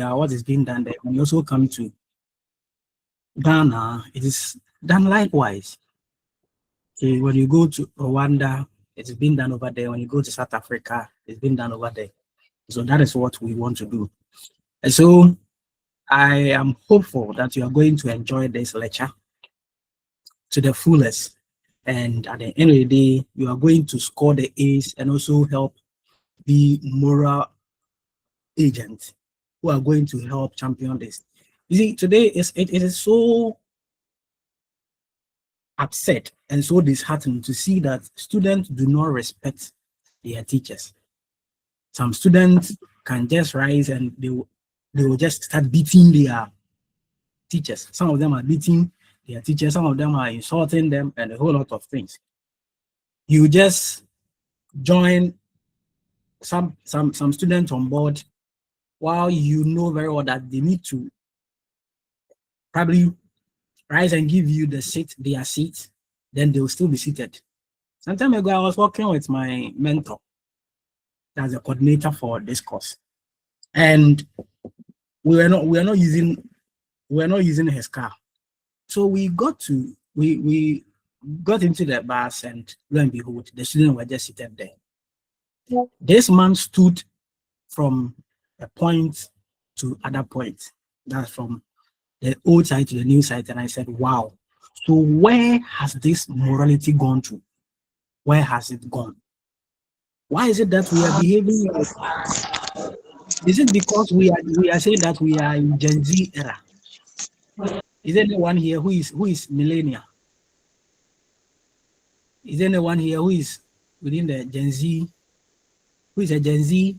what is being done there, when you also come to Ghana, it is done likewise. Okay, when you go to Rwanda, it's been done over there. When you go to South Africa, it's been done over there. So that is what we want to do. And so I am hopeful that you are going to enjoy this lecture to the fullest. And at the end of the day, you are going to score the A's and also help be moral agents who are going to help champion this. You see, today it is so upset and so disheartening to see that students do not respect their teachers. Some students can just rise and they will just start beating their teachers. Some of them are beating their teachers, some of them are insulting them, and a whole lot of things. You just join some students on board while you know very well that they need to probably rise and give you their seat, then they will still be seated. Some time ago, I was working with my mentor, that's a coordinator for this course, and we were not using his car. So we got into the bus, and lo and behold, the students were just seated there. Yeah. This man stood from a point to other point. That's from the old side to the new side, and I said, wow. So where has this morality gone to? Where has it gone? Why is it that we are behaving like, is it because we are saying that we are in Gen Z era? Is there anyone here who is millennial? Is there anyone here who is within the Gen Z? Who is a Gen Z?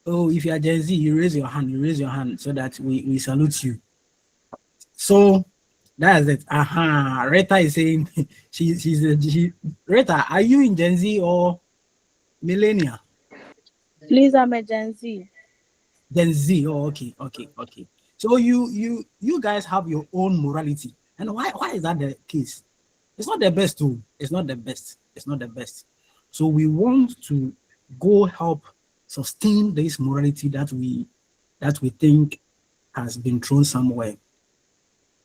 Oh, if you are Gen Z, you raise your hand. You raise your hand so that we salute you. So that's it. Rita is saying she Rita, are you in Gen Z or millennial? Please, I'm a Gen Z. Gen Z. Oh, okay. So you guys have your own morality, and why is that the case? It's not the best too. It's not the best. So we want to go help sustain this morality that we think has been thrown somewhere.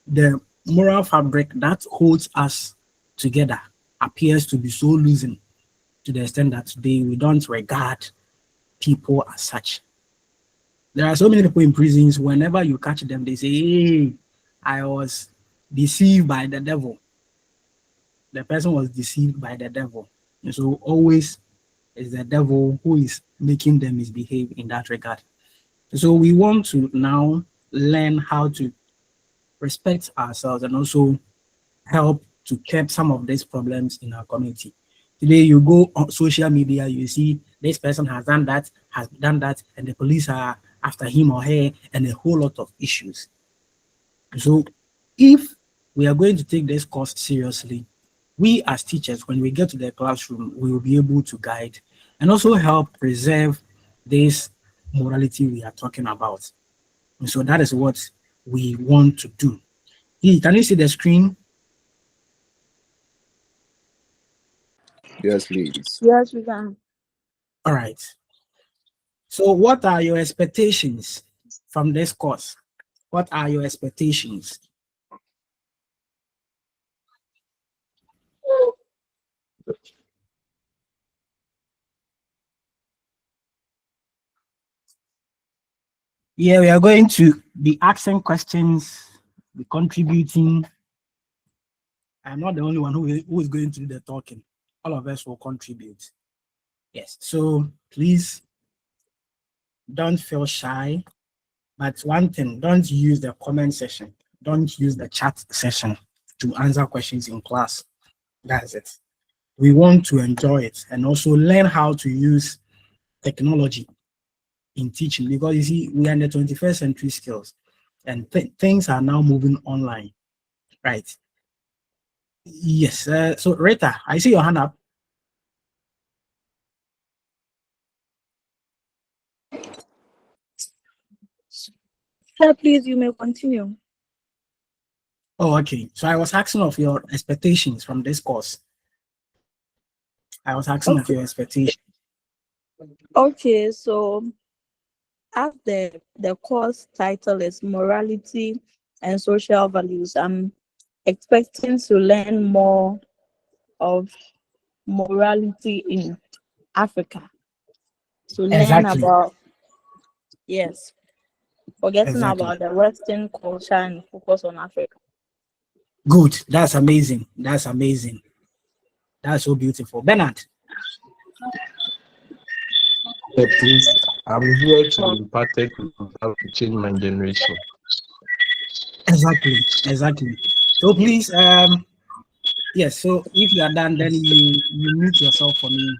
The moral fabric that holds us together appears to be so loosened to the extent that today we don't regard people as such. There are so many people in prisons, whenever you catch them, they say, hey, I was deceived by the devil. The person was deceived by the devil. And so always is the devil who is making them misbehave in that regard. So we want to now learn how to respect ourselves and also help to curb some of these problems in our community. Today you go on social media, you see this person has done that, and the police are after him or her, and a whole lot of issues. So if we are going to take this course seriously, we as teachers, when we get to the classroom, we will be able to guide and also help preserve this morality we are talking about. And so that is what we want to do. Can you see the screen? Yes, please. Yes, we can. All right. So what are your expectations from this course? What are your expectations? Yeah, we are going to be asking questions, be contributing. I'm not the only one who is going to do the talking. All of us will contribute. Yes, so please don't feel shy. But one thing, don't use the comment section. Don't use the chat session to answer questions in class. That's it. We want to enjoy it and also learn how to use technology in teaching, because you see, we are in the 21st century skills and things are now moving online, right? Yes. So Rita, I see your hand up. Sir, please, you may continue. Oh, okay. So I was asking of your expectations from this course. I was asking of your expectations. Okay, so as the course title is morality and social values, I'm expecting to learn more of morality in Africa. To learn Exactly. about, yes, forgetting Exactly. about the Western culture and focus on Africa. Good. That's amazing. That's amazing. That's so beautiful. Bernard. Yeah, please, I'm here to be imparted with how to change my generation. Exactly. Exactly. So please, yes. So if you are done, then you mute yourself for me.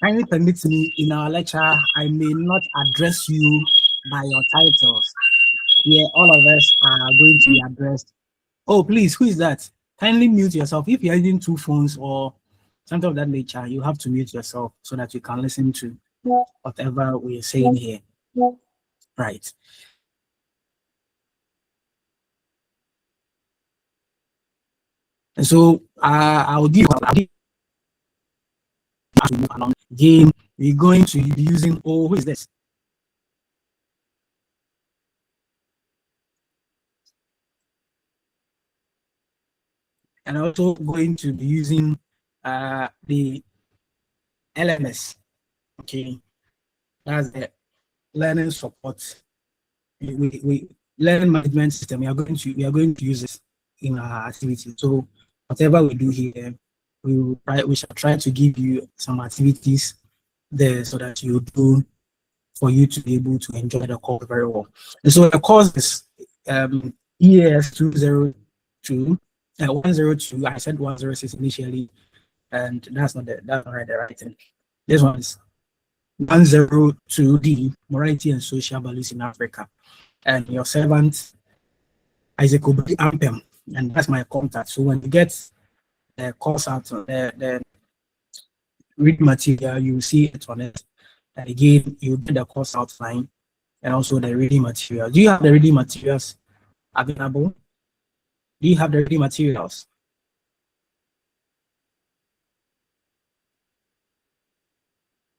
Kindly permit me in our lecture. I may not address you by your titles. Here, all of us are going to be addressed. Oh, please, who is that? Kindly mute yourself. If you're using two phones or something of that nature, you have to mute yourself so that you can listen to whatever we're saying here. Right. And so I'll give along game. We're going to be using, oh, who is this? And also going to be using the LMS. Okay, that's the learning support. We learning management system. We are going to use it in our activity. So whatever we do here, we shall try to give you some activities there so that you do for you to be able to enjoy the course very well. And so the course is EAS202, 102. I said 106 initially, and that's not the right thing. This one is 102D, Morality and Social Values in Africa. And your servant, Isaac Obi Ampem, and that's my contact. So when you get the course out, the read material, you see it on it. And again, you get the course outline and also the reading material. Do you have the reading materials available? Do you have the reading materials?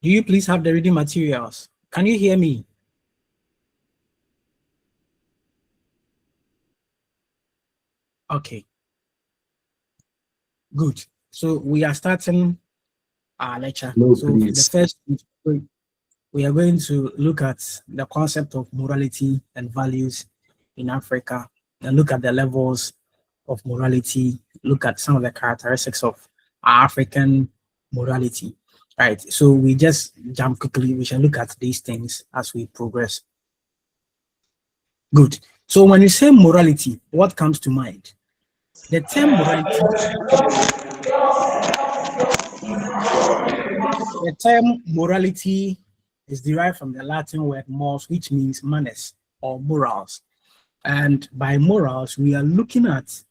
Do you please have the reading materials? Can you hear me? Okay, good. So we are starting our lecture. No, So the please. first, we are going to look at the concept of morality and values in Africa and look at the levels of morality, look at some of the characteristics of African morality. Right. So we just jump quickly. We shall look at these things as we progress. Good. So when you say morality, what comes to mind? The term morality, the term morality is derived from the Latin word mors, which means manners or morals. And by morals, we are looking at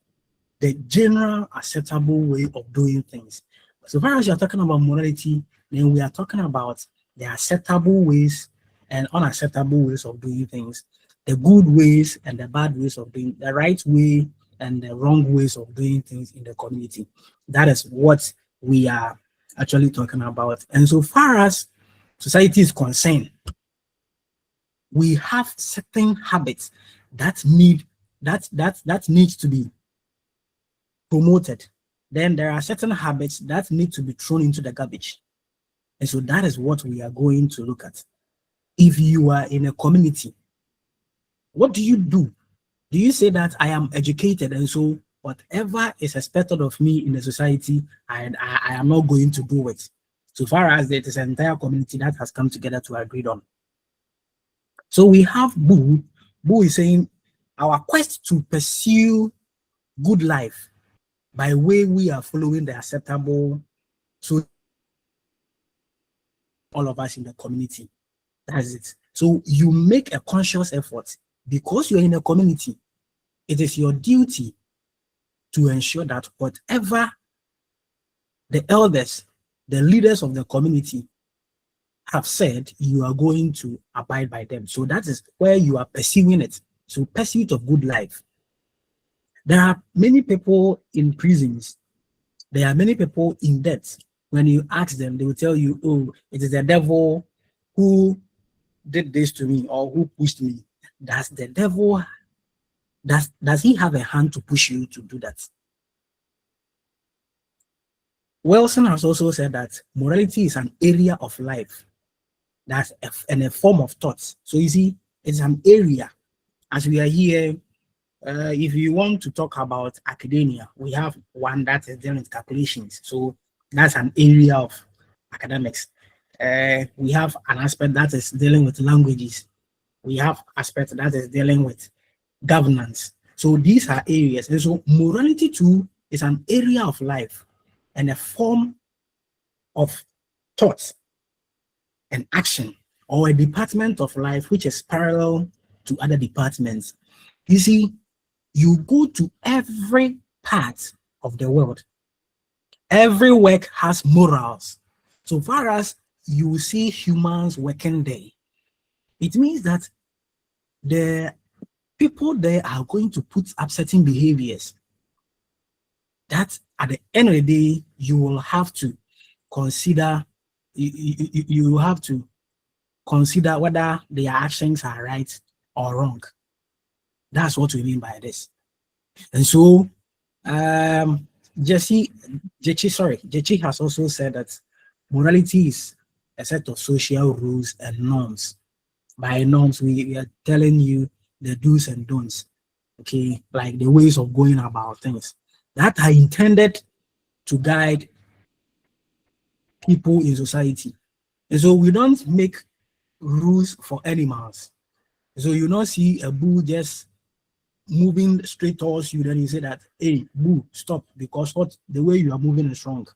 the general acceptable way of doing things. So far as you're talking about morality, then we are talking about the acceptable ways and unacceptable ways of doing things, the good ways and the bad ways of doing, the right way and the wrong ways of doing things in the community. That is what we are actually talking about. And so far as society is concerned, we have certain habits that needs to be promoted. Then there are certain habits that need to be thrown into the garbage. And so that is what we are going to look at. If you are in a community, what do you do? Do you say that I am educated and so whatever is expected of me in the society, I am not going to do it? So far as it is an entire community that has come together to agree on. So we have Boo. Boo is saying our quest to pursue good life by way we are following the acceptable, so all of us in the community. That's it. So you make a conscious effort because you're in a community. It is your duty to ensure that whatever the elders, the leaders of the community have said, you are going to abide by them. So that is where you are pursuing it. So pursuit of good life. There are many people in prisons. There are many people in debt. when you ask them, they will tell you, oh, it is the devil who did this to me or who pushed me. Does the devil, does he have a hand to push you to do that? Wilson has also said that morality is an area of life and a form of thought. So you see, it's an area. As we are here, if you want to talk about academia, we have one that is dealing with calculations. So that's an area of academics. We have an aspect that is dealing with languages. We have aspect that is dealing with governance. So these are areas. And so morality too is an area of life and a form of thought and action, or a department of life which is parallel to other departments. You see, you go to every part of the world. Every work has morals. So far as you see humans working there, it means that the people there are going to put up certain behaviors that at the end of the day, you will have to consider, you have to consider whether their actions are right or wrong. That's what we mean by this. And so Jechi has also said that morality is a set of social rules and norms. By norms, we are telling you the do's and don'ts, okay, like the ways of going about things that are intended to guide people in society. And so we don't make rules for animals. So you don't see a bull just moving straight towards you, then you say that, hey, bull, stop, because what the way you are moving is wrong.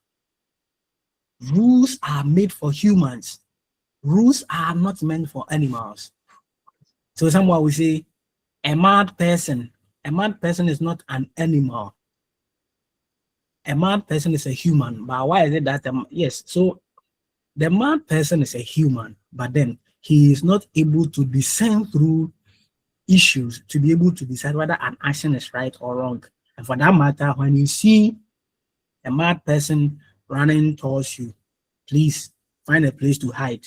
Rules are made for humans. Rules are not meant for animals. So someone will say, a mad person is not an animal. A mad person is a human. But why is it that? Yes, so the mad person is a human, but then he is not able to discern through issues to be able to decide whether an action is right or wrong. And for that matter, when you see a mad person running towards you, please find a place to hide.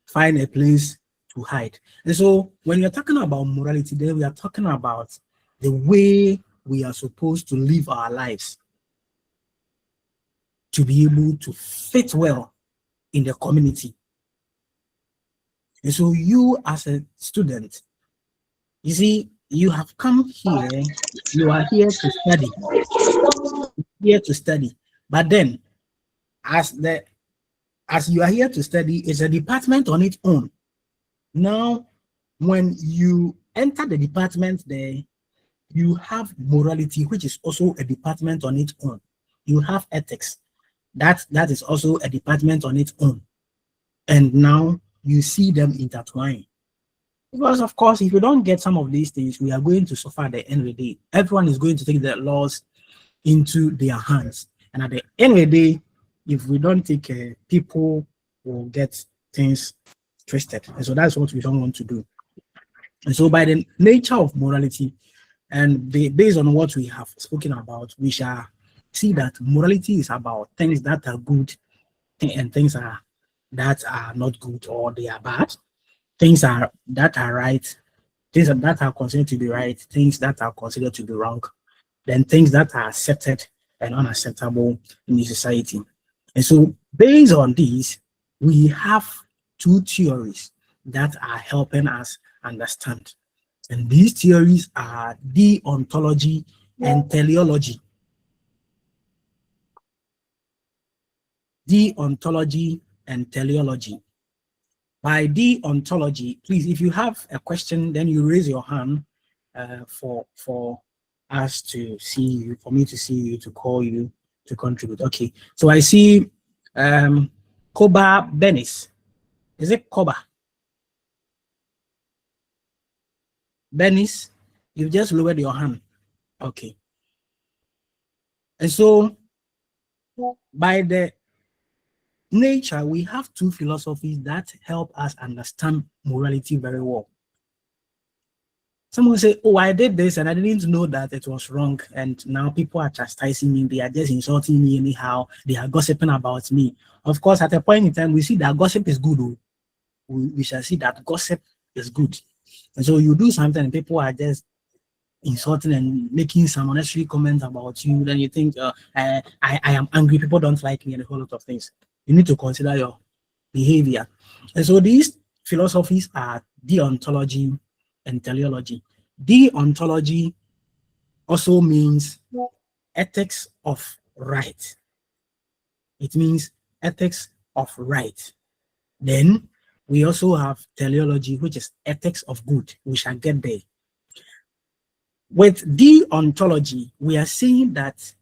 Find a place to hide. And so when you're talking about morality, then we are talking about the way we are supposed to live our lives to be able to fit well in the community. And so you as a student, you see, you have come here, you are here to study. Here to study. But then, as you are here to study, it's a department on its own. Now, when you enter the department there, you have morality, which is also a department on its own. You have ethics. That is also a department on its own. And now you see them intertwine. Because of course, if you don't get some of these things, we are going to suffer at the end of the day. Everyone is going to take the laws into their hands. And at the end of the day, if we don't take care, people will get things twisted. And so that's what we don't want to do. And so by the nature of morality, and based on what we have spoken about, we shall see that morality is about things that are good and things that are not good or they are bad. Things that are right, things that are considered to be right, things that are considered to be wrong, then things that are accepted and unacceptable in the society. And so based on these, we have two theories that are helping us understand. And these theories are deontology and teleology. Deontology and teleology. By deontology, please, if you have a question, then you raise your hand for us to see you, for me to see you, to call you, to contribute. Okay, so I see Koba Benis. Is it Koba? Benis, you've just lowered your hand. Okay. And so by the nature, we have two philosophies that help us understand morality very well. Someone say, oh, I did this and I didn't know that it was wrong. And now people are chastising me. They are just insulting me anyhow. They are gossiping about me. Of course, at a point in time, we see that gossip is good. Oh. We shall see that gossip is good. And so you do something and people are just insulting and making some unnecessary comments about you. Then you think, I am angry. People don't like me and a whole lot of things. You need to consider your behavior. And so these philosophies are deontology and teleology. Deontology also means ethics of right. It means ethics of right. Then we also have teleology, which is ethics of good. We shall get there. With deontology, we are saying that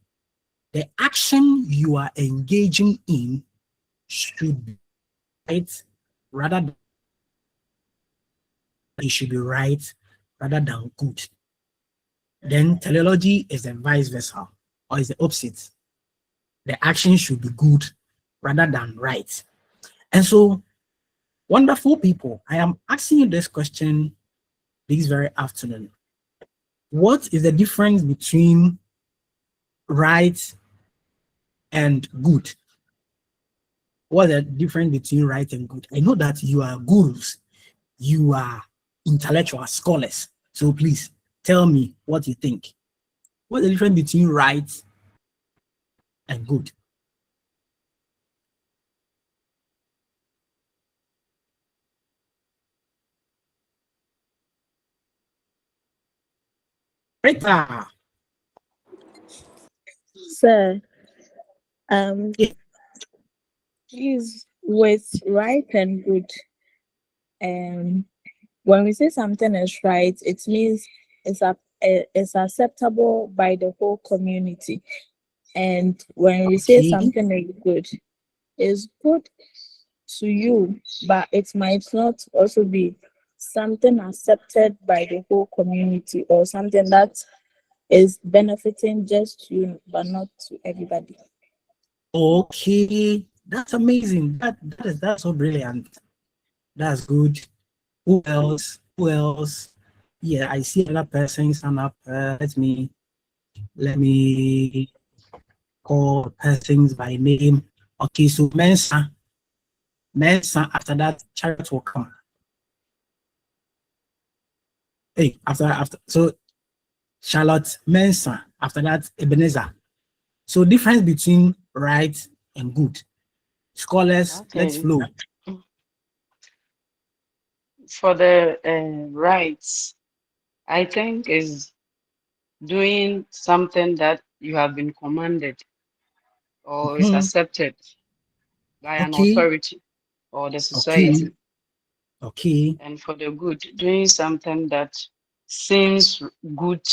the action you are engaging in should be right rather than it should be right rather than good. Then teleology is the vice versa, or is the opposite. The action should be good rather than right. And so, wonderful people, I am asking you this question this very afternoon. What is the difference between right and good? What is the difference between right and good? I know that you are gurus, you are intellectual scholars. So please tell me what you think. What's the difference between right and good? Rita. Sir, Yeah. is with right and good. When we say something is right, it means it's acceptable by the whole community. And when we say Okay. something is good, it's good to you, but it might not also be something accepted by the whole community or something that is benefiting just you, but not to everybody. Okay. That's amazing. That's so brilliant. That's good. Who else? Who else? Yeah, I see another person stand up. Let me call persons by name. Okay, so Mensa. After that, Chariot will come. Hey, after so Charlotte Mensa. After that, Ebenezer. So difference between right and good. Scholars, let's Okay. flow. For the rights, I think is doing something that you have been commanded or is Mhm. accepted by an Okay, authority or the okay, society. okay. And for the good, doing something that seems good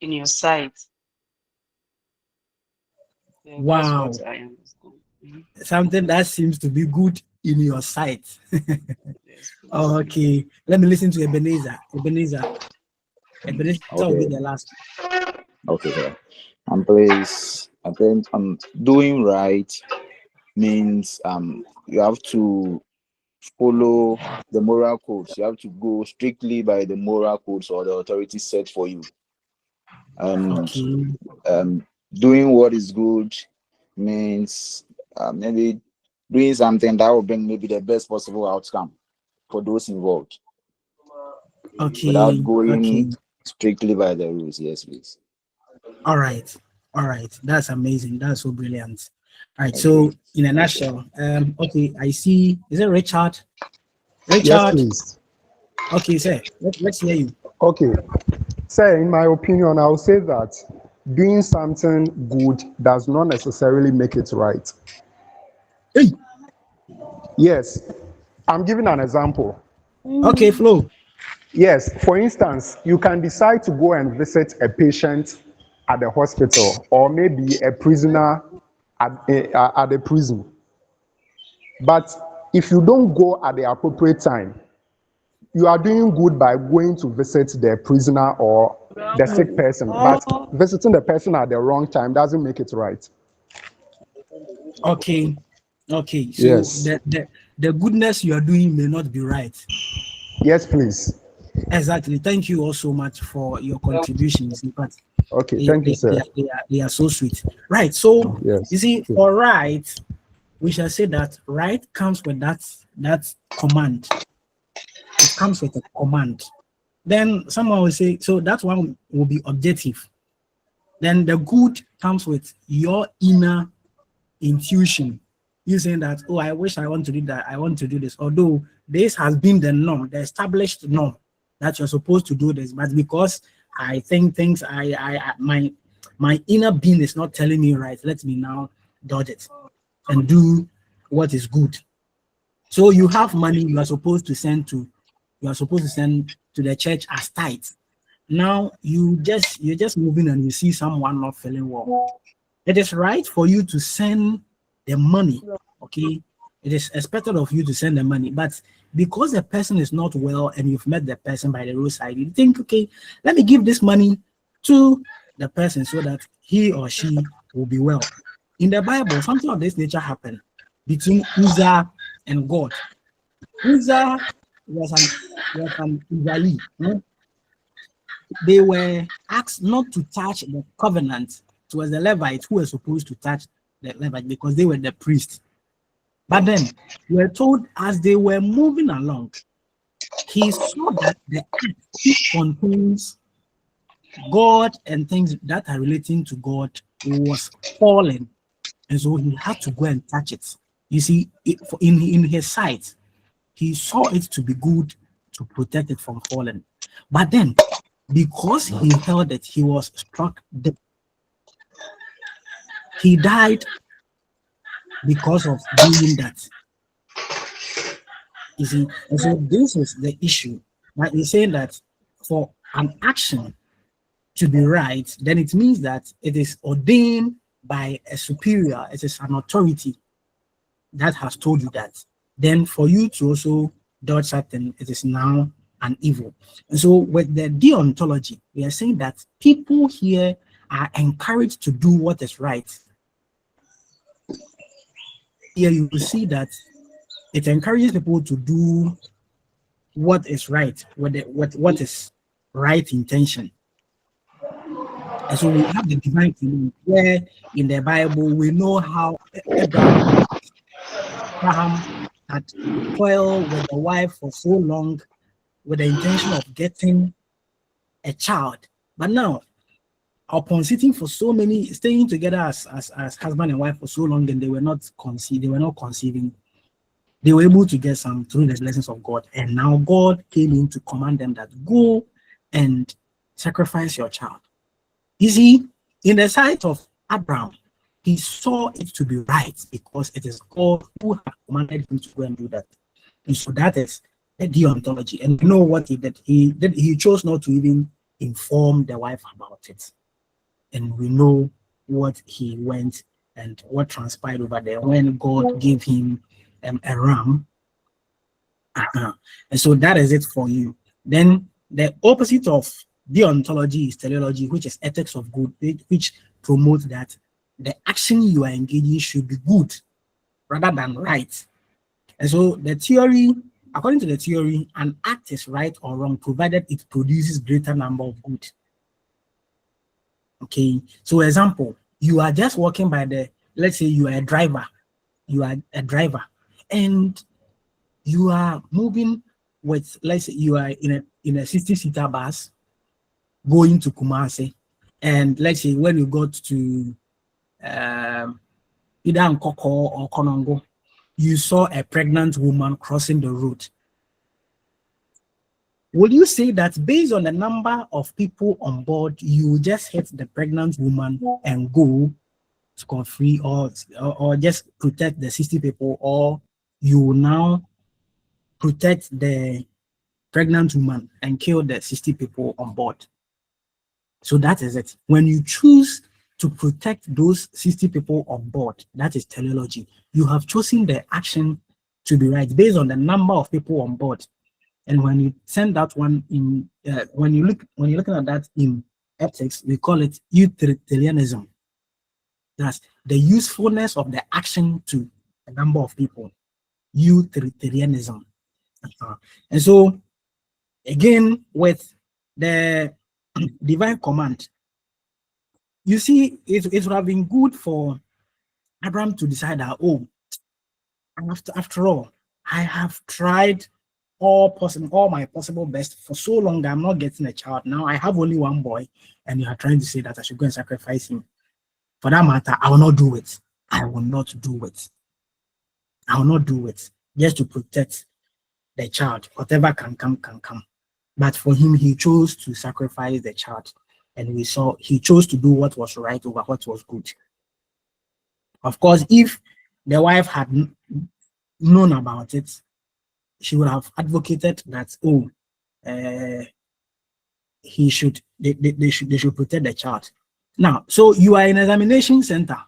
in your sight. Yeah, that's what Wow. I understand. Mhm. Something that seems to be good in your sight. Yes, please. Okay, let me listen to Ebenezer. Ebenezer will be Okay, the last. okay, sir. And please, I think doing right means you have to follow the moral codes. You have to go strictly by the moral codes or the authority set for you. And Okay, doing what is good means maybe doing something that will bring maybe the best possible outcome for those involved without okay, going okay. strictly by the rules. Yes, please. All right, all right. That's amazing. That's so brilliant. All right. Okay. So, in a nutshell, okay, I see. Is it Richard? Yes, Richard. please. Okay, sir. Let's hear you. Okay. Sir, in my opinion, I would say that doing something good does not necessarily make it right. Hey. Yes. I'm giving an example. Okay, Flo. Yes. For instance, you can decide to go and visit a patient at the hospital or maybe a prisoner at the prison. But if you don't go at the appropriate time, you are doing good by going to visit the prisoner or the sick person, but visiting the person at the wrong time doesn't make it right. Okay. Okay. So Yes. the goodness you are doing may not be right. Yes, please. Exactly. Thank you all so much for your contributions. In fact, Okay, thank you, sir. they are so sweet. Right. So Yes. you see, for right, we shall say that right comes with that command. It comes with a command. Then someone will say, so that one will be objective. Then the good comes with your inner intuition. You saying that, oh, I wish I want to do that, I want to do this. Although this has been the norm, the established norm that you're supposed to do this, but because I think things my inner being is not telling me right, let me now dodge it and do what is good. So you have money you are supposed to send to the church as tithes. Now you're just moving and you see someone not feeling well. It is right for you to send the money, okay? It is expected of you to send the money, but because the person is not well and you've met the person by the roadside, you think, okay, let me give this money to the person so that he or she will be well. In the Bible, something of this nature happened between Uzzah and God. Uzzah was an Israeli. They were asked not to touch the covenant. It was the Levites who were supposed to touch the Levites because they were the priests. But then we were told as they were moving along, he saw that the earth contains God and things that are relating to God was falling. And so he had to go and touch it. You see, in his sight, he saw it to be good to protect it from falling. But then, because he held it, he was struck dead. He died because of doing that. You see, and so this is the issue. Right? He's saying that for an action to be right, then it means that it is ordained by a superior, it is an authority that has told you that. Then for you to also dodge something, it is now an evil. And so with the deontology, we are saying that people here are encouraged to do what is right. Here you will see that it encourages people to do what is right, with what is right intention. And so we have the divine command where in the Bible we know how Abraham had toiled with the wife for so long with the intention of getting a child. But now, upon staying together as husband and wife for so long, and they were not conceiving, they were able to get some through the blessings of God. And now God came in to command them that go and sacrifice your child. You see, in the sight of Abraham, he saw it to be right because it is God who had commanded him to go and do that. And so that is the deontology. And you know what he did? He chose not to even inform the wife about it. And we know what he went and what transpired over there when God gave him a ram. And so that is it for you. Then the opposite of deontology is teleology, which is ethics of good, which promotes that the action you are engaging should be good rather than right. And so the theory, according to the theory, an act is right or wrong provided it produces greater number of good. Okay, so example, you are just walking by let's say you are a driver, and you are moving with, let's say you are in a 60-seater bus going to Kumasi, and let's say when you got to either Nkoko or Konongo, you saw a pregnant woman crossing the road. Will you say that based on the number of people on board, you just hit the pregnant woman and go scot-free, or just protect the 60 people, or you will now protect the pregnant woman and kill the 60 people on board? So that is it. When you choose to protect those 60 people on board, that is teleology. You have chosen the action to be right based on the number of people on board. And when you send that one in, when you're looking at that in ethics, we call it utilitarianism. That's the usefulness of the action to a number of people. Utilitarianism. And so Again, with the divine command, you see, it would have been good for Abraham to decide that, oh, after all, I have tried all my possible best for so long that I'm not getting a child. Now I have only one boy, and you are trying to say that I should go and sacrifice him. For that matter, I will not do it. I will not do it. I will not do it just to protect the child. Whatever can come, can come. But for him, he chose to sacrifice the child. And we saw he chose to do what was right over what was good. Of course, if the wife had known about it, she would have advocated that, oh, they should protect the child. Now, so you are in an examination center,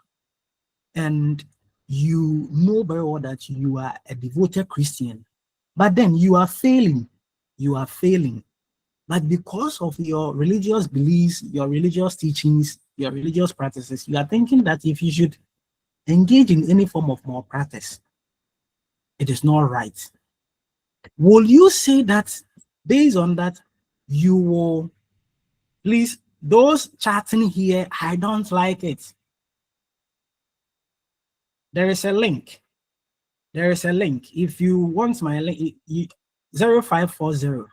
and you know very well that you are a devoted Christian, but then you are failing. You are failing. But because of your religious beliefs, your religious teachings, your religious practices, you are thinking that if you should engage in any form of malpractice, it is not right. Will you say that based on that, you will, please, those chatting here, I don't like it. There is a link. There is a link. If you want my link, 0540,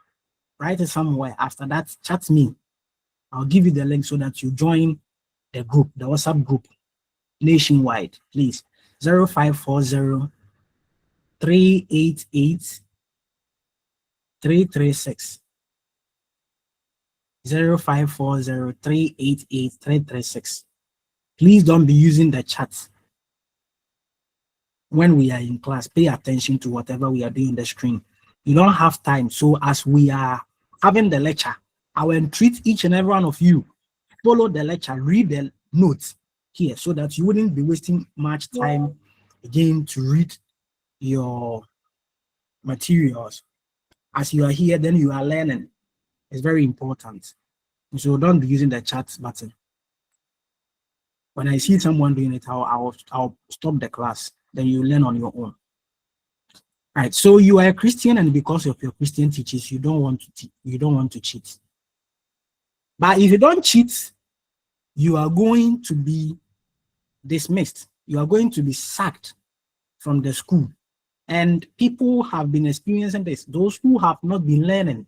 write it somewhere. After that, chat me. I'll give you the link so that you join the group, the WhatsApp group nationwide, please. 0540 388 336. 0540 388 336. Please don't be using the chat when we are in class. Pay attention to whatever we are doing on the screen. You don't have time. So as we are having the lecture, I will entreat each and every one of you, follow the lecture, read the notes here so that you wouldn't be wasting much time again to read your materials. As you are here, then you are learning. It's very important. So don't be using the chat button. When I see someone doing it, I'll stop the class. Then you learn on your own. Right. So you are a Christian, and because of your Christian teachings, you don't want to cheat. But if you don't cheat, you are going to be dismissed. You are going to be sacked from the school. And people have been experiencing this. Those who have not been learning,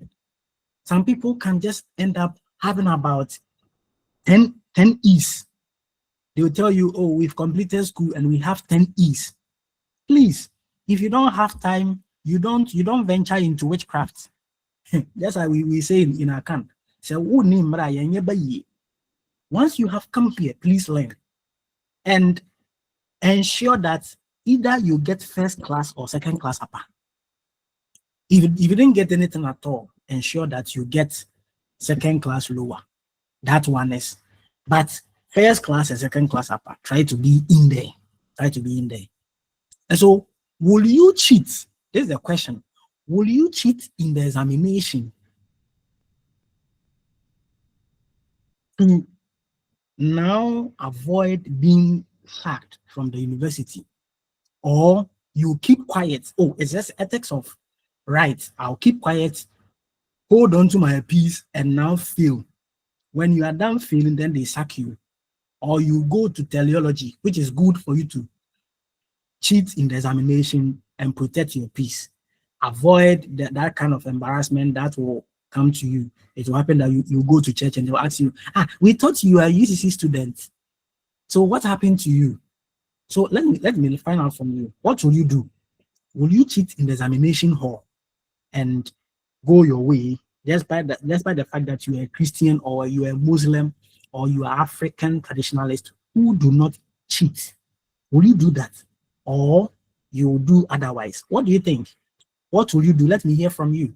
some people can just end up having about 10 E's. They will tell you, oh, we've completed school and we have 10 E's. Please, if you don't have time, you don't venture into witchcraft. That's why we say in our camp. So once you have come here, please learn and ensure that either you get first class or second class upper. If you didn't get anything at all, ensure that you get second class lower. That one is. But first class and second class upper, try to be in there. Try to be in there. And so, will you cheat? This is the question. Will you cheat in the examination to now avoid being sacked from the university? Or you keep quiet? Oh, it's just ethics of right. I'll keep quiet, hold on to my peace, and now fail. When you are done failing, then they sack you. Or you go to teleology, which is good for you to cheat in the examination and protect your peace. Avoid that kind of embarrassment that will come to you. It will happen that you go to church and they'll ask you, we thought you are a UCC student. So what happened to you? So let me find out from you. What will you do? Will you cheat in the examination hall and go your way despite the fact that you are a Christian or you are a Muslim or you are African traditionalist who do not cheat? Will you do that? Or you will do otherwise? What do you think? What will you do? Let me hear from you.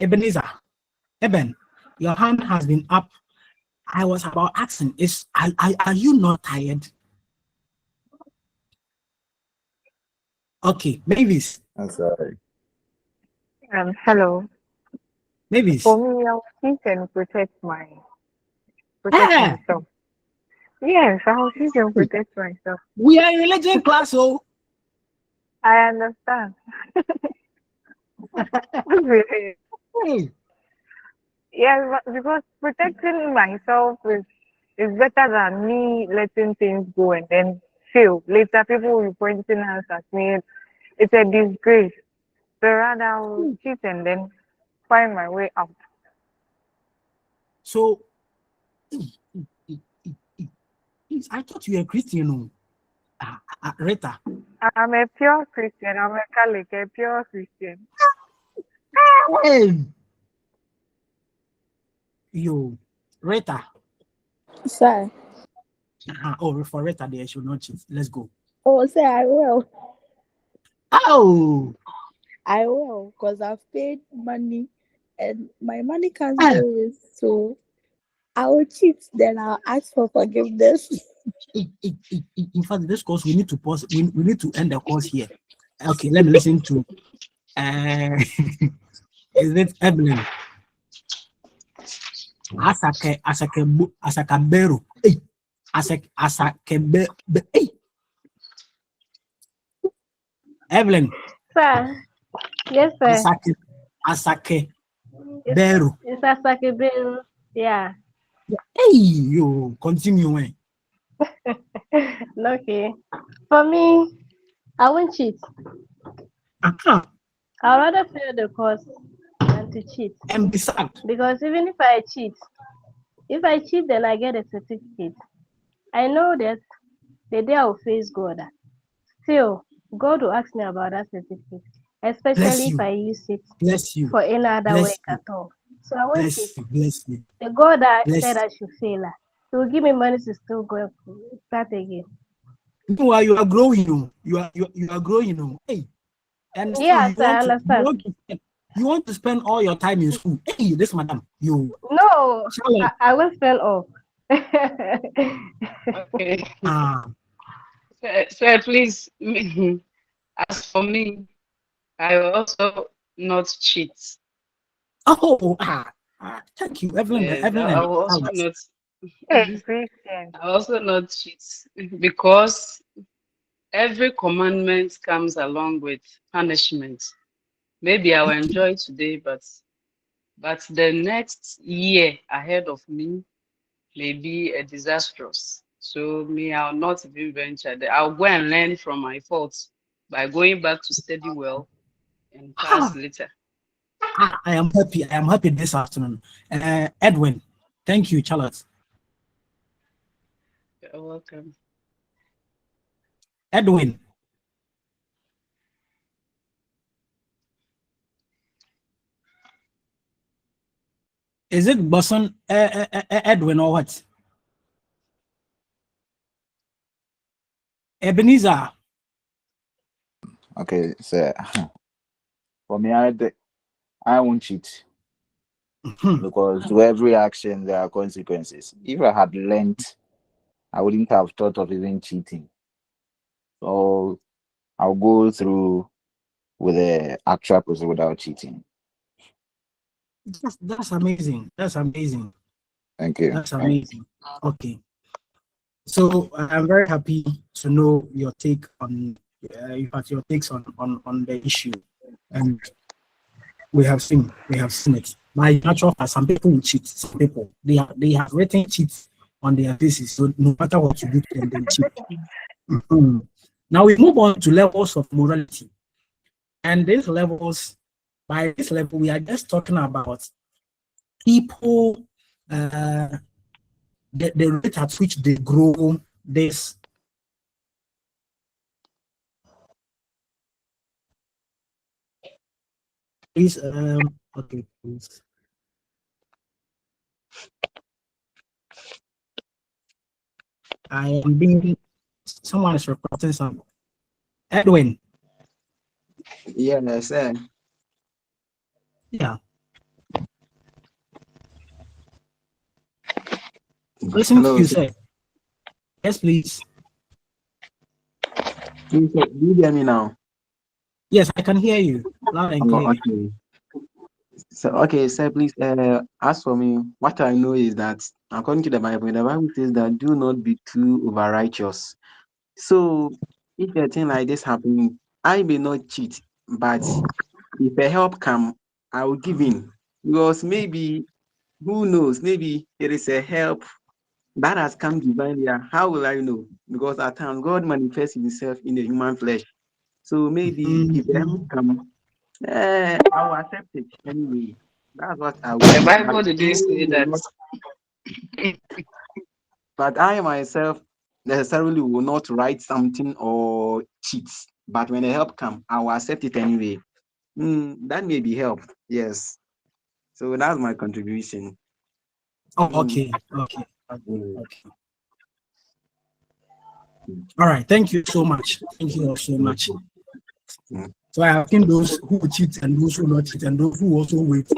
Ebenezer, Eben, your hand has been up. I was about asking, are you not tired? Okay, Mavis. I'm sorry. Hello. Mavis. For me, I'll teach and protect myself. Yes, I'll teach and protect myself. We are in religion class, oh. I understand. Hey, Yes, because protecting myself is better than me letting things go and then fail. Later, people will be pointing us at me. It's a disgrace. So rather, I will cheat and then find my way out. so please, I thought you were Christian. No? Rita. I'm a pure Christian. I'm a Catholic, a pure Christian. Hey, yo, Rita. Sir. Oh, for Rita, they should not cheat. Let's go. Oh, sir, I will. Oh, I will, because I've paid money and my money can't ah, go waste. So I will cheat, then I'll ask for forgiveness. in fact, this course we need to pause. We need to end the course here. Okay, let me listen to. Is it Evelyn? Asake Beru. Hey, Asake Hey, Evelyn. Sir, yes, sir. Asake It's, Beru. it's a sake bill. Yeah. Hey, yo, continue. Okay. For me, I won't cheat. Uh-huh. I'd rather fail the course than to cheat. And besides, Because even if I cheat, then I get a certificate. I know that the day I will face God, still, God will ask me about that certificate, bless especially if you, I use it bless you, for any other work bless you, at all. So I won't cheat. bless you, bless you, The God that said bless I should fail, he will give me money to still go and start again. you. Meanwhile, you are growing, you are growing, Hey, and still Yes, I understand. you want to spend all your time in school. Hey, this madam, you No, Charlotte. I will spend all. Okay. Ah, So please, as for me, I will also not cheat. thank you, Evelyn, Yes, Evelyn I and will also Charlotte. not. A Christian. I will also not cheat because every commandment comes along with punishment. Maybe I will enjoy today, but the next year ahead of me may be a disastrous. So me, I'll not even venture there. I'll go and learn from my faults by going back to study well and pass Ah, later. I am happy. I am happy this afternoon. Edwin, thank you, Charlotte. You're welcome. Edwin, is it Boson Edwin or what? Ebenezer. Okay, so for me, I won't cheat because to every action there are consequences. If I had learned, I wouldn't have thought of even cheating. So I'll go through with the actual process without cheating. That's amazing. That's amazing. Thank you. That's amazing. Okay. So I'm very happy to know your take on your takes on the issue, and we have seen it. My natural fact, some people will cheat. Some people they have written cheats on their faces. So no matter what you do to them, they will cheat. Mhm. Now we move on to levels of morality, and these levels, by this level, we are just talking about people, the rate at which they grow. This is okay, please. I am being someone is requesting some. Edwin, Yeah, sir. yeah, listen to Hello, you sir. say. Yes, please. Please, sir, do you hear me now? Yes, I can hear you loud and Oh, clear. okay. So, okay, sir, please, as for me, what I know is that according to the Bible says that do not be too over righteous. So, if a thing like this happens, I may not cheat, but if a help come, I will give in. Because maybe, who knows, maybe it is a help that has come divinely. How will I know? Because at times God manifests himself in the human flesh. So maybe if the help Mhm. come, I will accept it anyway. That's what I will The do. But Bible didn't say that. but I myself necessarily will not write something or cheat. But when the help come, I will accept it anyway. That may be help. Yes. So that's my contribution. Oh, Mm, okay, okay, okay, mm, okay. All right. Thank you so much. Thank you all so mm, much. mm. So I have seen those who cheat and those who not cheat and those who also wait.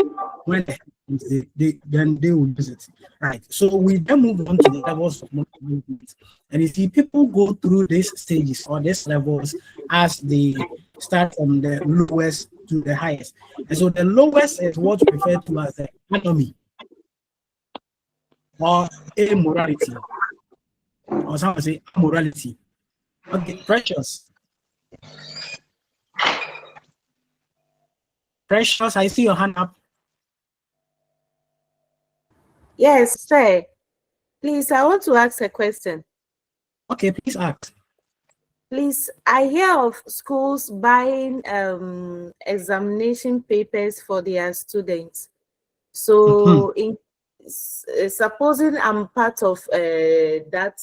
When then they will use it. Right. So we then move on to the levels of movement. And you see, people go through these stages or these levels as they start from the lowest to the highest. And so the lowest is what we refer to as the anomy or immorality, or some say morality. Okay, precious. Precious, I see your hand up. Yes, sir. Please, I want to ask a question. Okay, please ask. Please, I hear of schools buying examination papers for their students. So, supposing I'm part of that,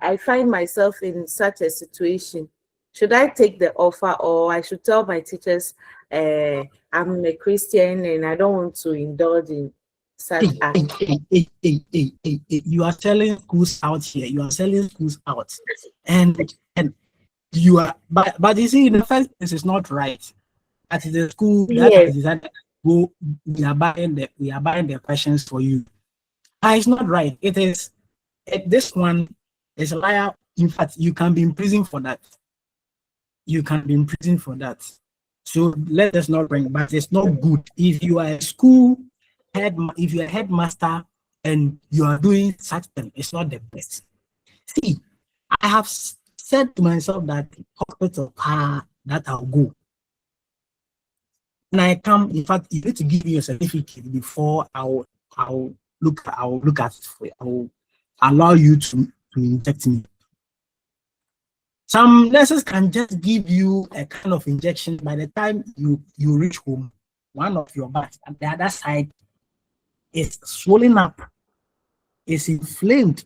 I find myself in such a situation. Should I take the offer, or I should tell my teachers I'm a Christian and I don't want to indulge in such acts? You are selling schools out here. You are selling schools out, and you are. But you see, in the first place, it's not right. That is the school that Yes. has decided, go. We are buying the questions for you. It's not right. It is. This one is a liar. In fact, you can be in prison for that. You can be in prison for that. So let us not bring, but it's not good. If you are a school head, if you are a headmaster and you are doing such thing, it's not the best. See, I have said to myself that hospital that I'll go. When I come, in fact, you need to give me a certificate before I'll look at it for you. I'll allow you to inject me. Some nurses can just give you a kind of injection. By the time you reach home, one of your back at the other side is swollen up, is inflamed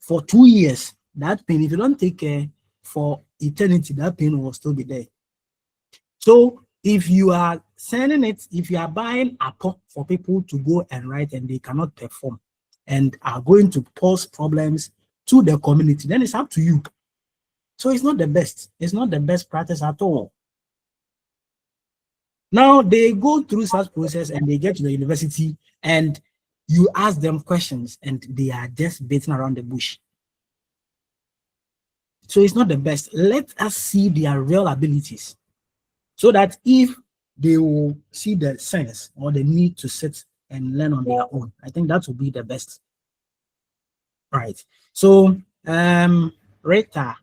for 2 years. That pain, if you don't take care for eternity, that pain will still be there. So if you are sending it, if you are buying a pop for people to go and write and they cannot perform and are going to cause problems to the community, then it's up to you. So it's not the best. It's not the best practice at all. Now they go through such process and they get to the university and you ask them questions and they are just beating around the bush. So it's not the best. Let us see their real abilities so that if they will see the sense or the need to sit and learn on their own, I think that will be the best. Right. So Rita,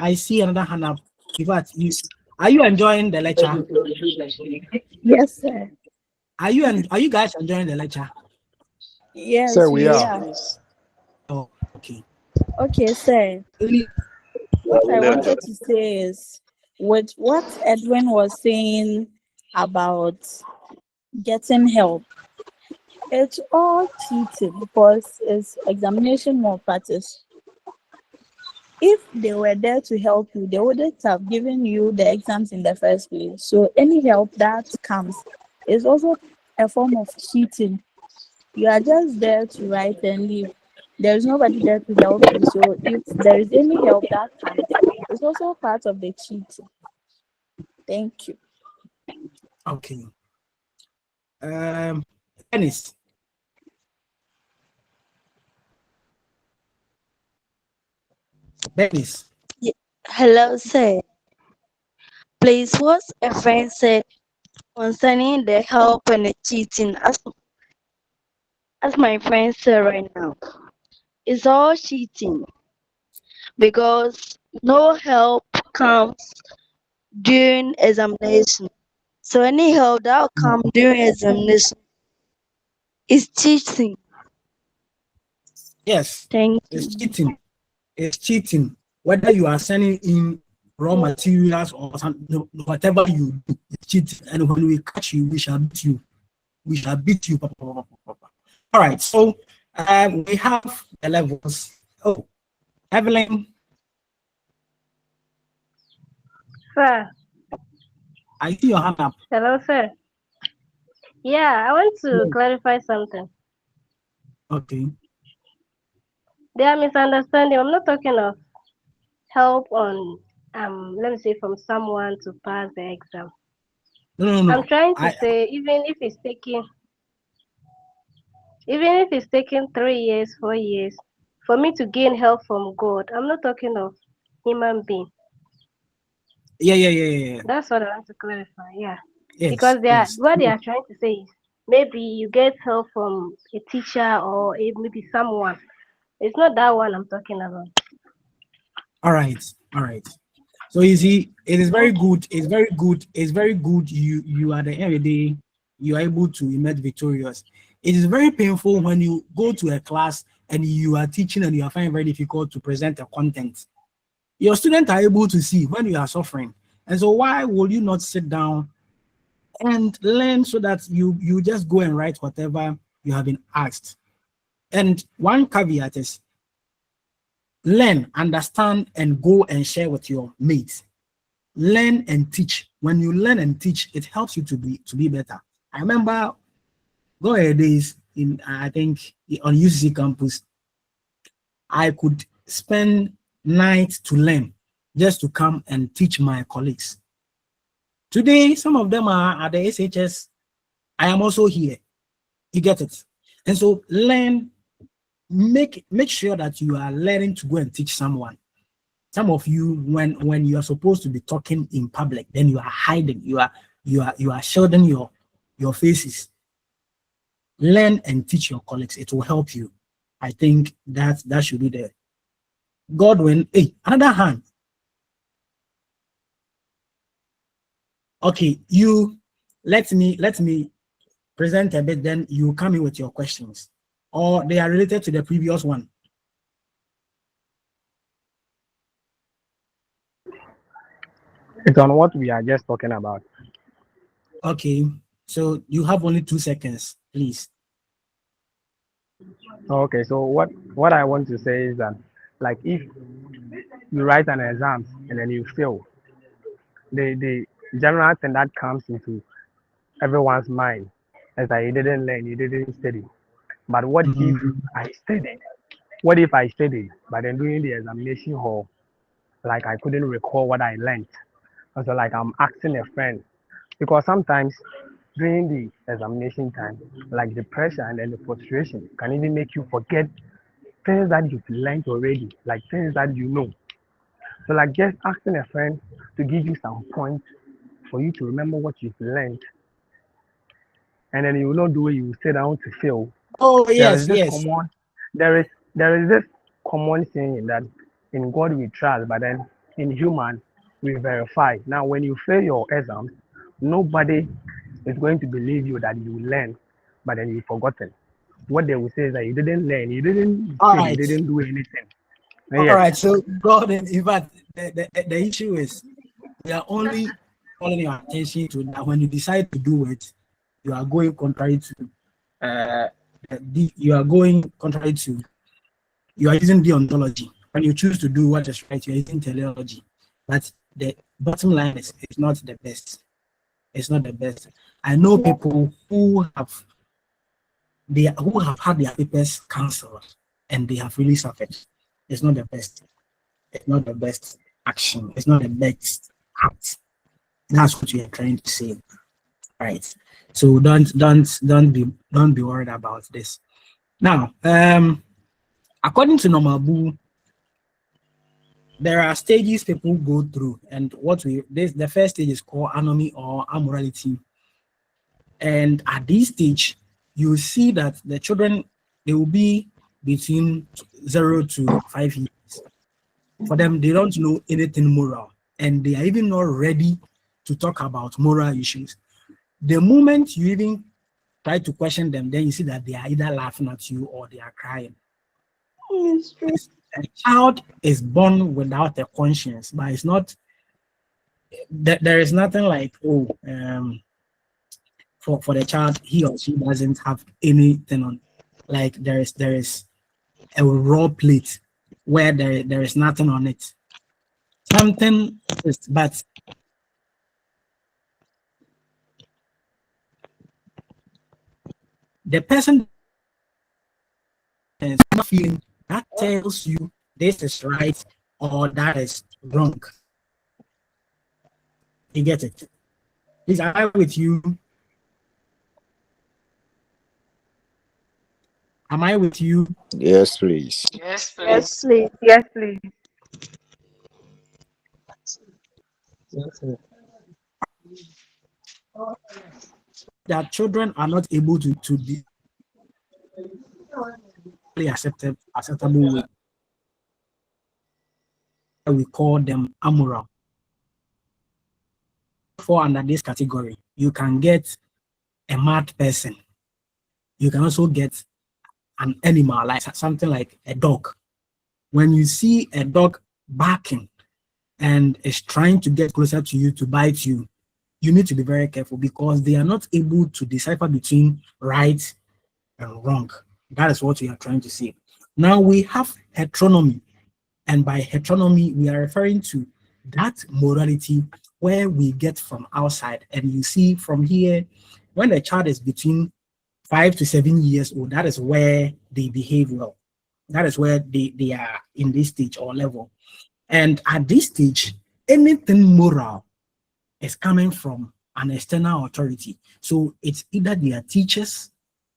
I see another hand up. Are you enjoying the lecture? Yes, sir. Are you guys enjoying the lecture? Sir, Yes, we we are. are. Oh, okay. Okay, sir. What I wanted to say is, with what Edwin was saying about getting help, it's all cheating because it's examination malpractice. If they were there to help you, they wouldn't have given you the exams in the first place. So any help that comes is also a form of cheating. You are just there to write and leave. There's nobody there to help you. So if there is any help that comes, it's also part of the cheating. Thank you. Okay. Dennis. Dennis. Hello, sir. Please, what a friend said concerning the help and the cheating, as my friend said right now, it's all cheating because no help comes during examination. So any help that will come during examination is cheating. Yes, Thank it's you. cheating. It's cheating. Whether you are sending in raw materials or whatever you do, it's cheating. And when we catch you, we shall beat you. We shall beat you. All right. So we have the levels. Oh, Evelyn, Sir, I see your hand up. hello, sir. Yeah, I want to Yes. clarify something. Okay. There are misunderstanding. I'm not talking of help on, let me say, from someone to pass the exam. No. I'm trying to I say, even if it's taking 3 years, 4 years, for me to gain help from God, I'm not talking of human being. yeah. That's what I want to clarify. Yeah, Yes, because yes. what they are trying to say is maybe you get help from a teacher or maybe someone. It's not that one I'm talking about. All right. So you see, it is very Thank you. good. It's very good. It's very good. You at the end of the day, you are able to emerge victorious. It is very painful when you go to a class and you are teaching and you are finding it very difficult to present the content. Your students are able to see when you are suffering. And so why will you not sit down and learn so that you just go and write whatever you have been asked? And one caveat is learn, understand, and go and share with your mates. Learn and teach. When you learn and teach, it helps you to be better. I remember go ahead days in I think on UCC campus, I could spend nights to learn just to come and teach my colleagues. Today, some of them are at the SHS. I am also here. You get it? And so learn, make sure that you are learning to go and teach someone. Some of you, when you are supposed to be talking in public, then you are hiding. You are shielding your faces. Learn and teach your colleagues. It will help you. I think that should be there. Godwin, hey, another hand. Okay, you let me present a bit, then you come in with your questions. Or they are related to the previous one. It's on what we are just talking about. Okay, so you have only 2 seconds, please. Okay, so what I want to say is that, like, if you write an exam and then you fail, the general thing that comes into everyone's mind is that you didn't learn, you didn't study. But what if Mhm. I studied? What if I studied, but then during the examination hall, like I couldn't recall what I learned? And so like I'm asking a friend, because sometimes during the examination time, like the pressure and then the frustration can even make you forget things that you've learned already, like things that you know. So like just asking a friend to give you some points for you to remember what you've learned, and then you will not do it, you will sit down to fail. Oh There is yes, this yes. common there is this common saying that in God we trust, but then in human we verify. Now when you fail your exams, nobody is going to believe you that you learn, but then you've forgotten. What they will say is that you didn't learn, you didn't All study, you right. didn't do anything. All Yes. right. So God, in fact, the issue is we are only calling your attention to that when you decide to do it, you are going contrary to uh you are going contrary to you are using deontology. When you choose to do what is right, you're using teleology. But the bottom line is it's not the best. It's not the best. I know people who have had their papers cancelled and they have really suffered. It's not the best. It's not the best action. It's not the best act. That's what you are trying to say, right? So don't be worried about this. Now, according to Normal Boo, there are stages people go through, and the first stage is called anomy or amorality. And at this stage, you see that the children they will be between 0 to 5 years. For them, they don't know anything moral, and they are even not ready to talk about moral issues. The moment you even try to question them, then you see that they are either laughing at you or they are crying. A child is born without a conscience, but it's not. There is nothing like for the child, he or she doesn't have anything on. Like there is a raw plate where there is nothing on it. Something is, but the person is not feeling that tells you this is right or that is wrong. You get it? Is I with you? Am I with you? Yes, please. Yes, Yes, please. please. Yes, please. That children are not able to be acceptable way. We call them amoral. Fall under this category. You can get a mad person. You can also get an animal, like something like a dog. When you see a dog barking and is trying to get closer to you to bite you, you need to be very careful because they are not able to decipher between right and wrong. That is what we are trying to say. Now we have heteronomy, and by heteronomy, we are referring to that morality where we get from outside. And you see from here, when a child is between 5 to 7 years old, that is where they behave well. That is where they are in this stage or level. And at this stage, anything moral is coming from an external authority. So it's either their teachers,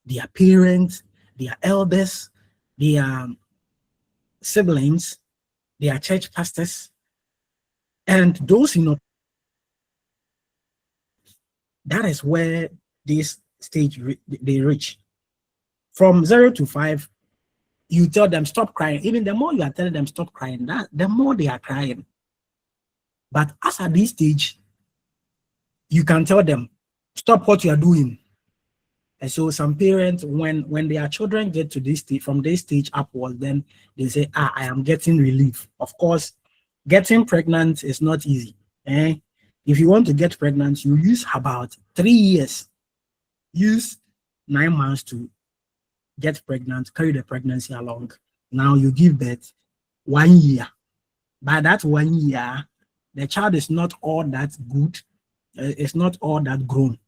their parents, their elders, their siblings, their church pastors, and those in that is where this stage they reach. From 0 to 5, you tell them stop crying. Even the more you are telling them stop crying, that the more they are crying. But as at this stage, you can tell them stop what you are doing. And so some parents, when their children get to this stage, from this stage upwards, then they say, I am getting relief. Of course, getting pregnant is not easy. If you want to get pregnant, you use about 3 years, use 9 months to get pregnant, carry the pregnancy along. Now you give birth 1 year. By that 1 year, the child is not all that good. It's not all that grown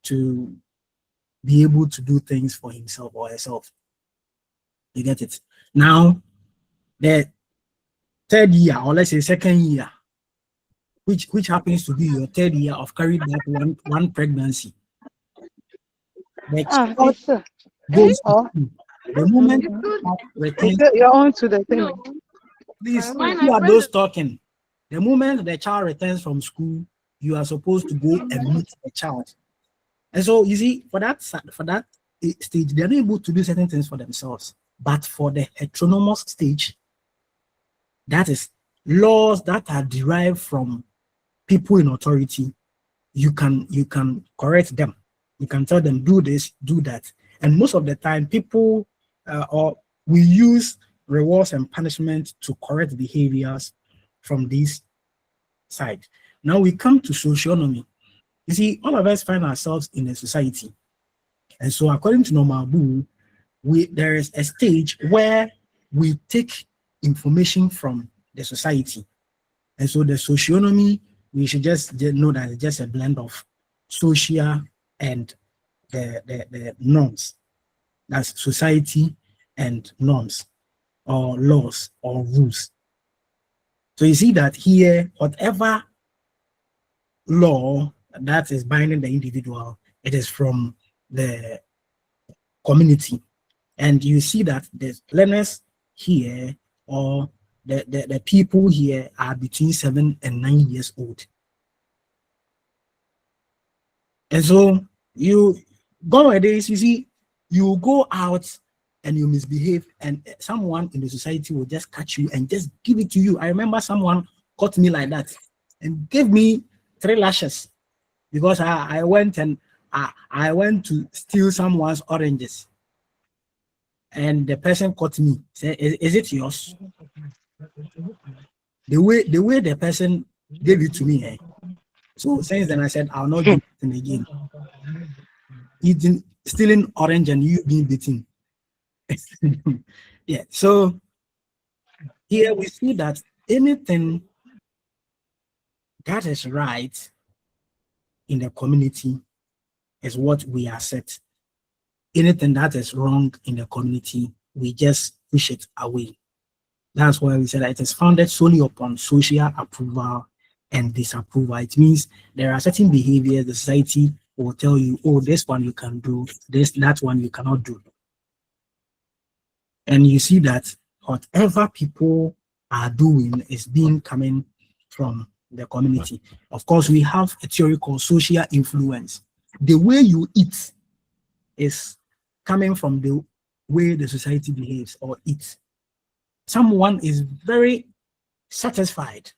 to be able to do things for himself or herself. You get it? Now, the third year, or let's say second year, which happens to be your third year of carrying that one pregnancy, the child goes to school. The moment returns, You're on to the thing. please, who are those talking? The moment the child returns from school, you are supposed to go and meet the child. And so you see, for that stage, they're not able to do certain things for themselves. But for the heteronomous stage, that is laws that are derived from people in authority, you can correct them. You can tell them do this, do that. And most of the time, people or we use rewards and punishment to correct behaviors from this side. Now we come to socionomy. You see, all of us find ourselves in a society. And so according to Normal Boo, there is a stage where we take information from the society. And so the socionomy, we should just know that it's just a blend of social and the norms. That's society and norms or laws or rules. So you see that here, whatever law that is binding the individual, it is from the community. And you see that the learners here or the people here are between 7 and 9 years old. And so you go nowadays, you see, you go out and you misbehave, and someone in the society will just catch you and just give it to you. I remember someone caught me like that and gave me 3 lashes because I went and I went to steal someone's oranges, and the person caught me. Said, is it yours? The way the person gave it to me, eh? So since then I said I'll not do it again. Stealing orange and you being beaten. Yeah. So here we see that anything that is right in the community is what we accept. Anything that is wrong in the community, we just push it away. That's why we said that it is founded solely upon social approval and disapproval. It means there are certain behaviors the society will tell you, oh, this one you can do, that one you cannot do. And you see that whatever people are doing is being coming from the community. Of course, we have a theory called social influence. The way you eat is coming from the way the society behaves or eats. Someone is very satisfied,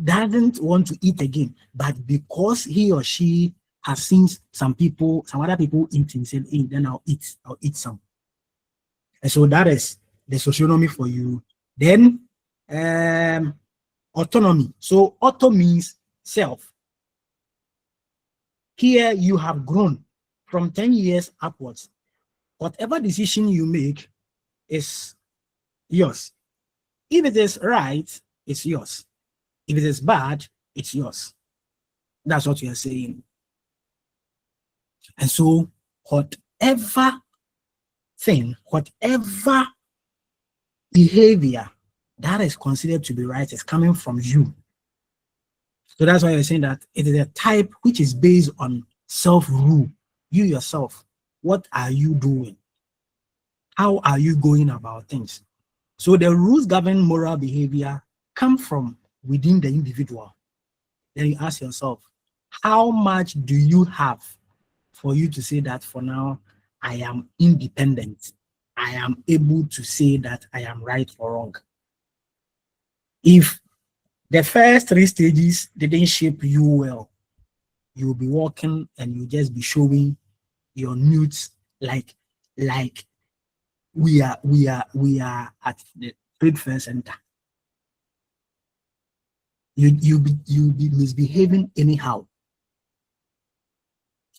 doesn't want to eat again, but because he or she has seen some other people eating, said, hey, then I'll eat some. And so that is the socionomy for you. Then autonomy. So auto means self. Here you have grown from 10 years upwards. Whatever decision you make is yours. If it is right, it's yours. If it is bad, it's yours. That's what you are saying. And so whatever behavior that is considered to be right is coming from you. So that's why you're saying that it is a type which is based on self-rule. You yourself, what are you doing? How are you going about things? So the rules governing moral behavior come from within the individual. Then you ask yourself, how much do you have for you to say that for now, I am independent? I am able to say that I am right or wrong. If the first 3 stages didn't shape you well, you'll be walking and you'll just be showing your nudes like we are at the trade fair center. You'll be misbehaving anyhow.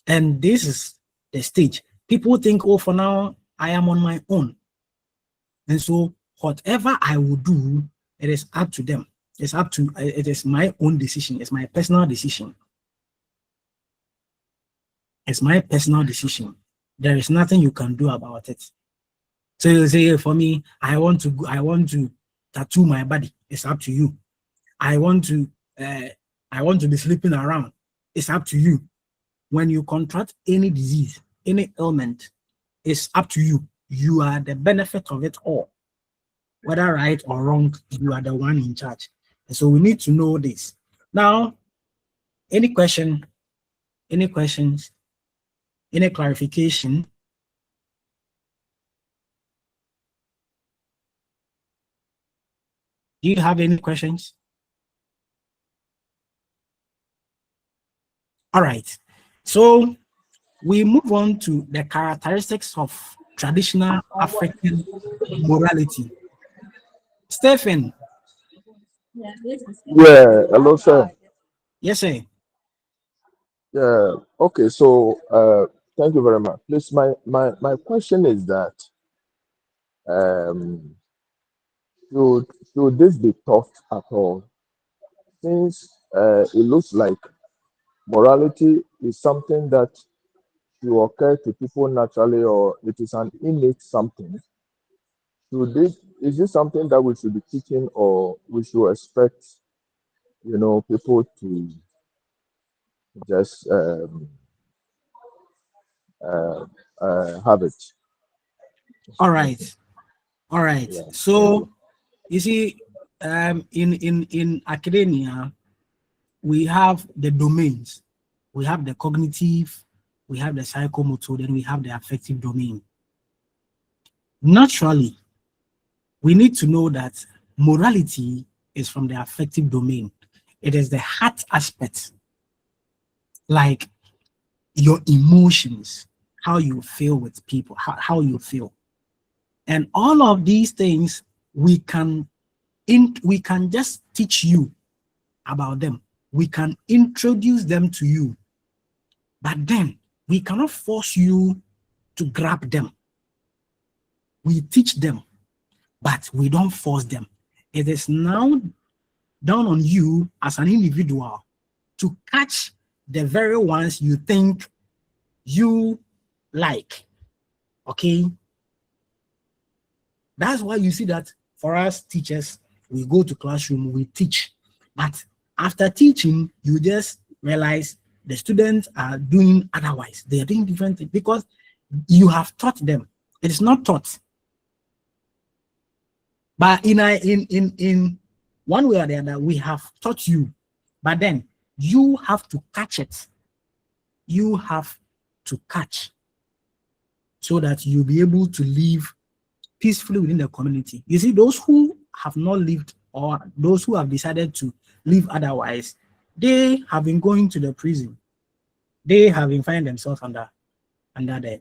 And this is the stage. People think, oh, for now, I am on my own. And so whatever I will do, it is up to them. It is my own decision. It's my personal decision. It's my personal decision. There is nothing you can do about it. So you say, for me, I want to tattoo my body. It's up to you. I want to be sleeping around. It's up to you. When you contract any disease, any ailment, it's up to you. You are the benefit of it all. Whether right or wrong, you are the one in charge. And so we need to know this. Now, any question, any questions, any clarification? Do you have any questions? All right. So we move on to the characteristics of traditional African morality. Stephen. Yeah, hello, sir. Yes, sir. Yeah, okay, so thank you very much. Please, my question is that um, should this be taught at all? Since it looks like morality is something that should occur to people naturally, or it is an innate something. Is this something that we should be teaching, or we should expect, people to just have it? All right. All right. Yeah. So you see, in academia, we have the domains. We have the cognitive, we have the psychomotor, then we have the affective domain. Naturally, we need to know that morality is from the affective domain. It is the heart aspect, like your emotions, how you feel with people, how you feel. And all of these things we can just teach you about them. We can introduce them to you, but then we cannot force you to grab them. We teach them, but we don't force them. It is now down on you as an individual to catch the very ones you think you like. Okay? That's why you see that for us teachers, we go to classroom, we teach. But after teaching, you just realize the students are doing otherwise. They are doing different things because you have taught them. It is not taught. But in one way or the other, we have taught you. But then you have to catch it. You have to catch so that you'll be able to live peacefully within the community. You see, those who have not lived or those who have decided to live otherwise, they have been going to the prison. They have been finding themselves under the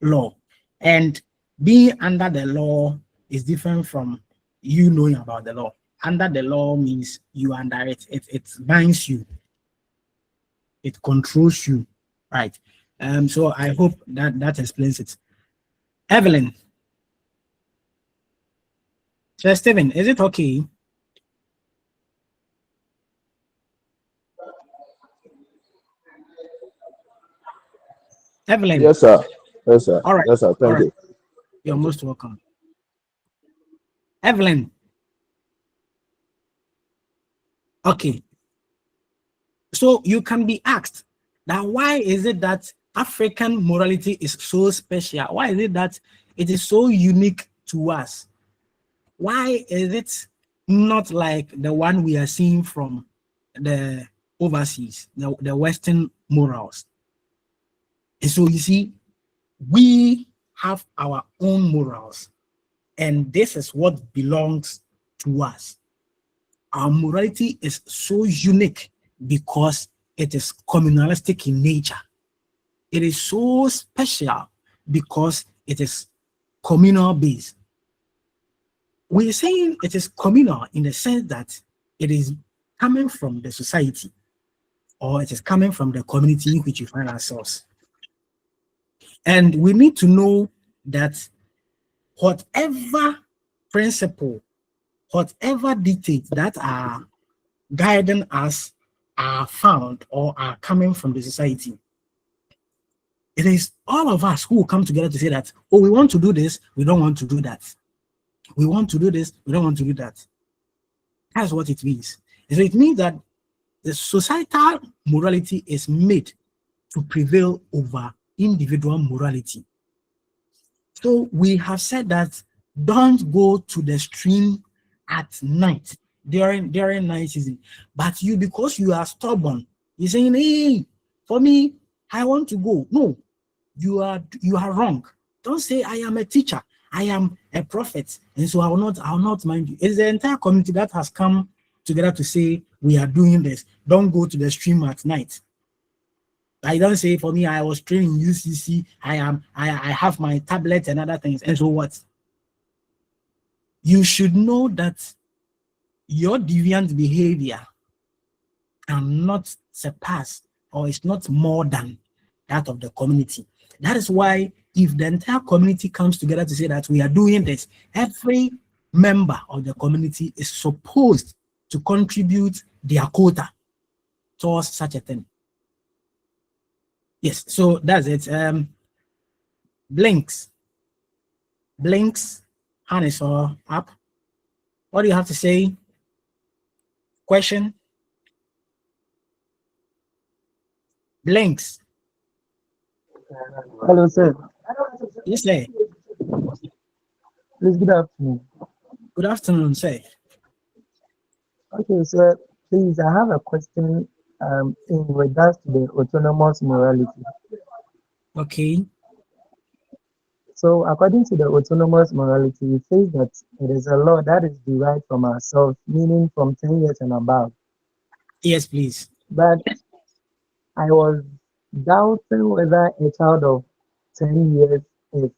law. And being under the law is different from you knowing about the law. Under the law means you are under it. It binds you. It controls you, right? So I hope that explains it. Evelyn. So Stephen, is it okay? Evelyn. Yes, sir. Yes, sir. All right. Yes, sir. Thank All right. you. You're most welcome. Evelyn. Okay. So you can be asked that why is it that African morality is so special? Why is it that it is so unique to us? Why is it not like the one we are seeing from the overseas, the Western morals? And so you see, we have our own morals, and this is what belongs to us. Our morality is so unique because it is communalistic in nature. It is so special because it is communal based. We're saying it is communal in the sense that it is coming from the society or it is coming from the community in which we find ourselves. And we need to know that whatever principle, whatever dictates that are guiding us are found or are coming from the society. It is all of us who will come together to say that, oh, we want to do this, we don't want to do that. We want to do this, we don't want to do that. That's what it means. So it means that the societal morality is made to prevail over individual morality. So we have said that don't go to the stream at night during night season. But you, because you are stubborn, you're saying, hey, for me, I want to go. No, you are wrong. Don't say I am a teacher, I am a prophet, and so I will not mind you. It's the entire community that has come together to say we are doing this. Don't go to the stream at night. I don't say for me, I was training UCC, I have my tablet and other things. And so what? You should know that your deviant behavior cannot surpass or is not more than that of the community. That is why if the entire community comes together to say that we are doing this, every member of the community is supposed to contribute their quota towards such a thing. Yes, so that's it. Blinks, hand is all up. What do you have to say? Question? Blinks. Hello, sir. Yes, sir. Please, good afternoon. Good afternoon, sir. Okay, sir. Please, I have a question in regards to the autonomous morality. Okay. So according to the autonomous morality, it says that it is a law that is derived from ourselves, meaning from 10 years and above. Yes, please. But I was doubting whether a child of 10 years is,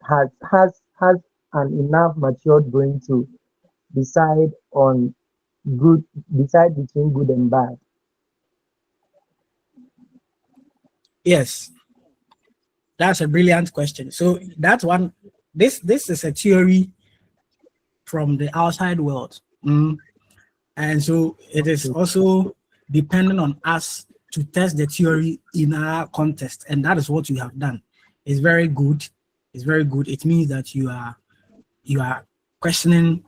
has an enough matured brain to decide on good, decide between good and bad. Yes, that's a brilliant question. So that one, this is a theory from the outside world. And so it is also dependent on us to test the theory in our context. And that is what you have done. It's very good. It's very good. It means that you are questioning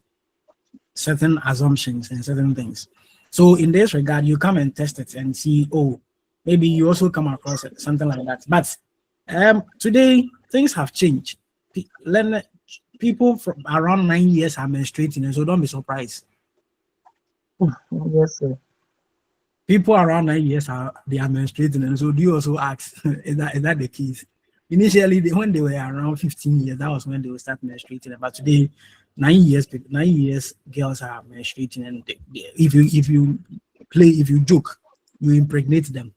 certain assumptions and certain things. So in this regard, you come and test it and see, oh, maybe you also come across it, something like that. But today, things have changed. People from around 9 years are menstruating, and so don't be surprised. Yes, sir. People around 9 years are menstruating, and so do you also ask, is that the case? Initially, when they were around 15 years, that was when they would start menstruating. But today, 9 years, girls are menstruating, and if you joke, you impregnate them.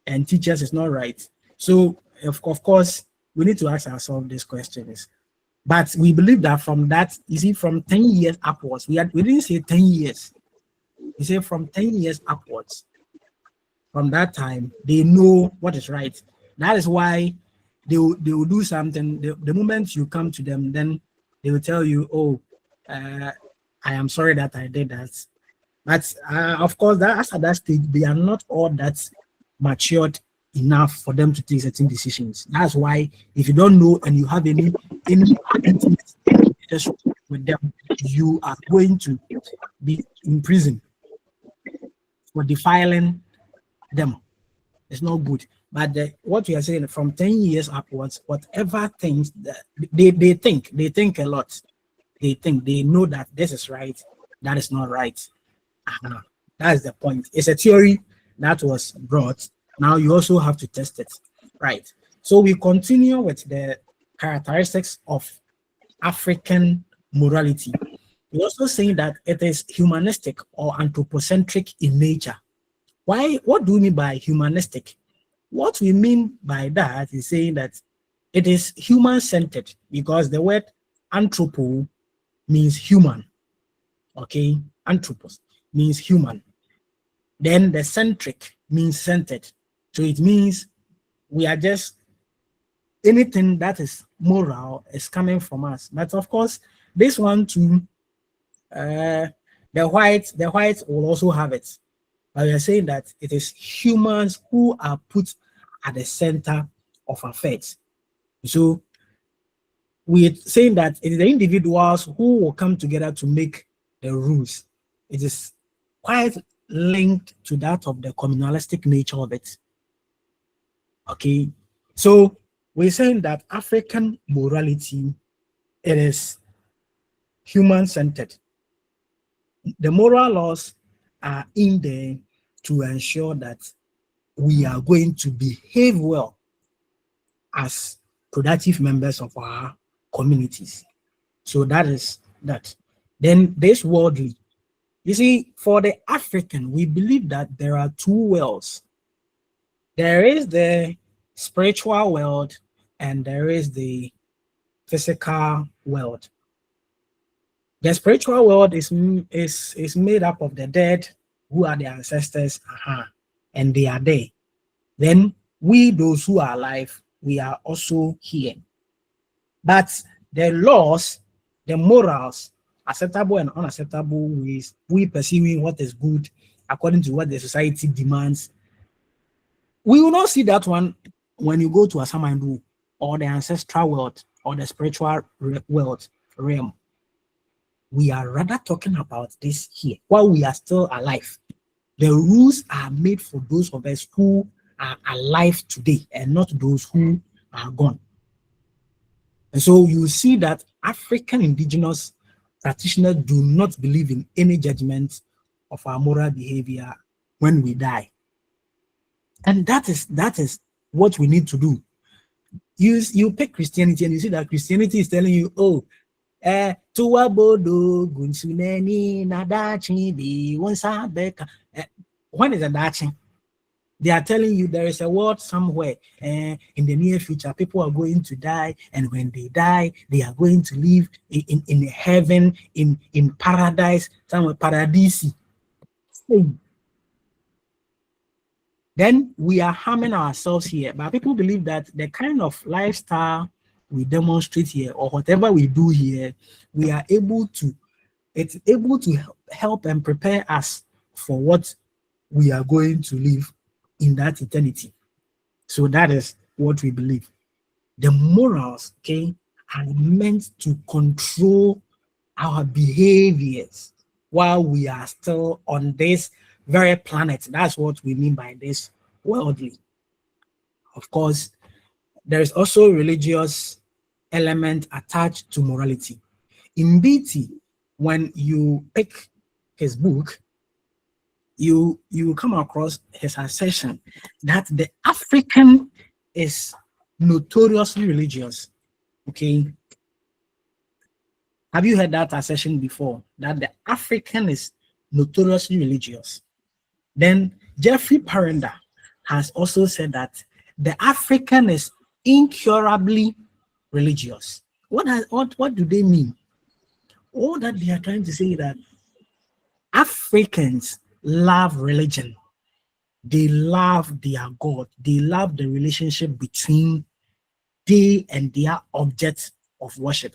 And teachers is not right. So of course, we need to ask ourselves these questions. But we believe that from that, you see, from 10 years upwards, we didn't say 10 years. We say from 10 years upwards. From that time, they know what is right. That is why they will do something. The moment you come to them, then they will tell you, oh, I am sorry that I did that. But of course, at that stage, they are not all that matured enough for them to take certain decisions. That's why if you don't know and you have any intimate relationship with them, you are going to be in prison for defiling them. It's not good. But what we are saying, from 10 years upwards, whatever things that they think a lot. They know that this is right, that is not right. That's the point. It's a theory that was brought. Now you also have to test it, right? So we continue with the characteristics of African morality. We're also saying that it is humanistic or anthropocentric in nature. Why? What do we mean by humanistic? What we mean by that is saying that it is human-centered, because the word anthropo means human. Okay, anthropos means human. Then the centric means centered. So it means we are just, anything that is moral is coming from us. But of course, this one too, the whites will also have it. But we are saying that it is humans who are put at the center of affairs. So we're saying that it is the individuals who will come together to make the rules. It is quite linked to that of the communalistic nature of it. Okay, so we're saying that African morality, it is human-centered. The moral laws are in there to ensure that we are going to behave well as productive members of our communities. So that is that. Then this worldly. You see, for the African, we believe that there are two worlds. There is the spiritual world and there is the physical world. The spiritual world is made up of the dead, who are the ancestors, and they are there. Then we, those who are alive, we are also here. But the laws, the morals, acceptable and unacceptable ways, we pursuing what is good according to what the society demands. We will not see that one when you go to Asamandu or the ancestral world or the spiritual world realm. We are rather talking about this here while we are still alive. The rules are made for those of us who are alive today and not those who are gone. And so you see that African indigenous practitioners do not believe in any judgment of our moral behavior when we die. And that is what we need to do. you pick Christianity and you see that Christianity is telling you, oh, tuwa bodo gunsuneni nadachi di wonsa beka. When is a dachi? They are telling you there is a world somewhere in the near future. People are going to die, and when they die, they are going to live in heaven, in paradise, somewhere paradisi. Then we are harming ourselves here. But people believe that the kind of lifestyle we demonstrate here, or whatever we do here, we are able to, it's able to help and prepare us for what we are going to live in that eternity. So that is what we believe. The morals, okay, are meant to control our behaviors while we are still on this very planet. That's what we mean by this worldly. Of course, there is also religious element attached to morality. In BT, when you pick his book, you come across his assertion that the African is notoriously religious. Okay. Have you heard that assertion before? That the African is notoriously religious. Then Jeffrey Parenda has also said that the African is incurably religious. What do they mean? All that they are trying to say that Africans love religion. They love their God. They love the relationship between they and their object of worship.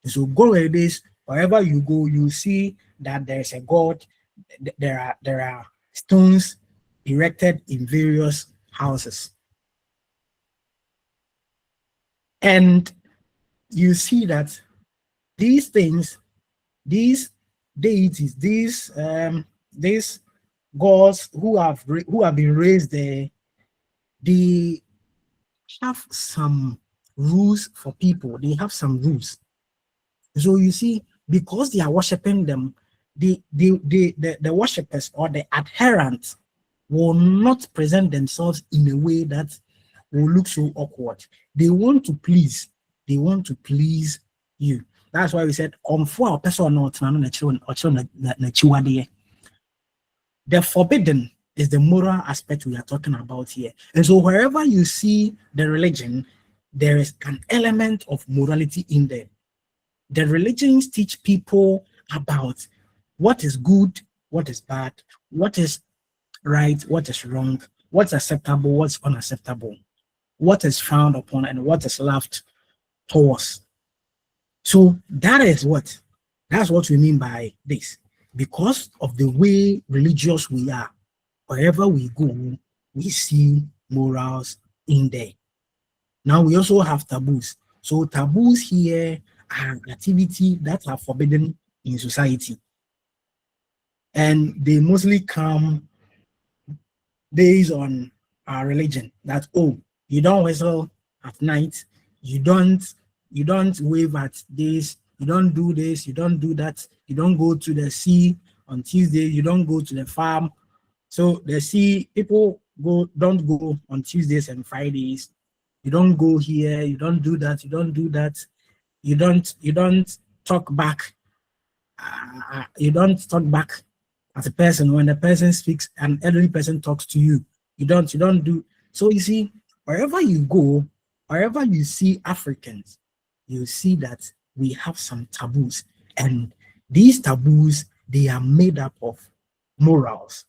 So go where it is, wherever you go, you see that there's a God. There are stones erected in various houses. And you see that these things, these deities, these gods who have been raised there, they have some rules for people. They have some rules. So you see, because they are worshiping them, the worshippers or the adherents will not present themselves in a way that will look so awkward. They want to please. They want to please you. That's why we said, the forbidden is the moral aspect we are talking about here. And so wherever you see the religion, there is an element of morality in there. The religions teach people about what is good, what is bad, what is right, what is wrong, what's acceptable, what's unacceptable, what is frowned upon, and what is laughed towards. So that's what we mean by this. Because of the way religious we are, wherever we go, we see morals in there. Now we also have taboos. So taboos here are activities that are forbidden in society. And they mostly come based on our religion. That, oh, you don't whistle at night, you don't wave at this, you don't do this, you don't do that, you don't go to the sea on Tuesday, you don't go to the farm. So the sea, people don't go on Tuesdays and Fridays. You don't go here, you don't do that, you don't do that, you don't talk back. You don't talk back as a person when the person speaks, an elderly person talks to you. You don't do. So you see, wherever you go, wherever you see Africans, you see that we have some taboos. And these taboos, they are made up of morals.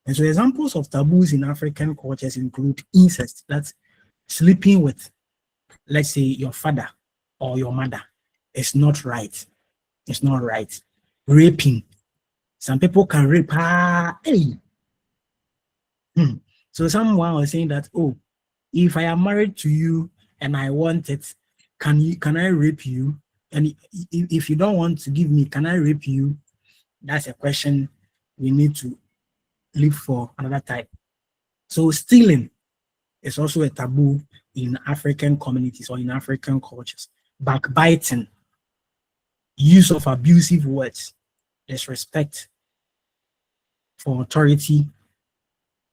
And so examples of taboos in African cultures include incest, that's sleeping with, let's say, your father or your mother. It's not right. It's not right. Raping. Some people can rape. Hey. So someone was saying that, oh, if I am married to you and I want it, can I rape you? And if you don't want to give me, can I rape you? That's a question we need to leave for another time. So stealing is also a taboo in African communities or in African cultures. Backbiting, use of abusive words, disrespect for authority,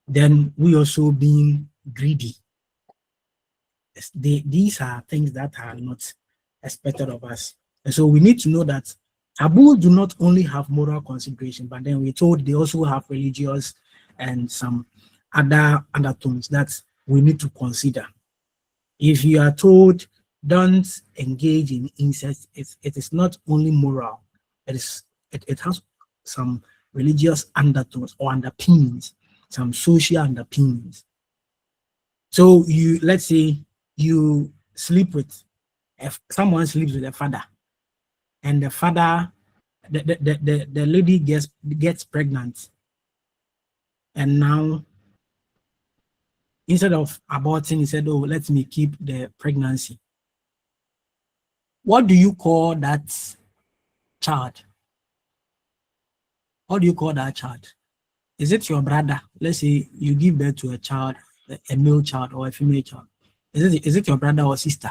then we also being greedy these are things that are not expected of us. And so we need to know that taboos do not only have moral consideration, but then we're told they also have religious and some other undertones that we need to consider. If you are told don't engage in incest, it is not only moral, it has some religious undertones or underpinnings, some social underpinnings. So let's say you sleep with, if someone sleeps with a father, and the father, the lady gets pregnant, and now instead of aborting, he said, "Oh, let me keep the pregnancy." What do you call that child? What do you call that child? Is it your brother? Let's say you give birth to a child, a male child or a female child. Is it your brother or sister?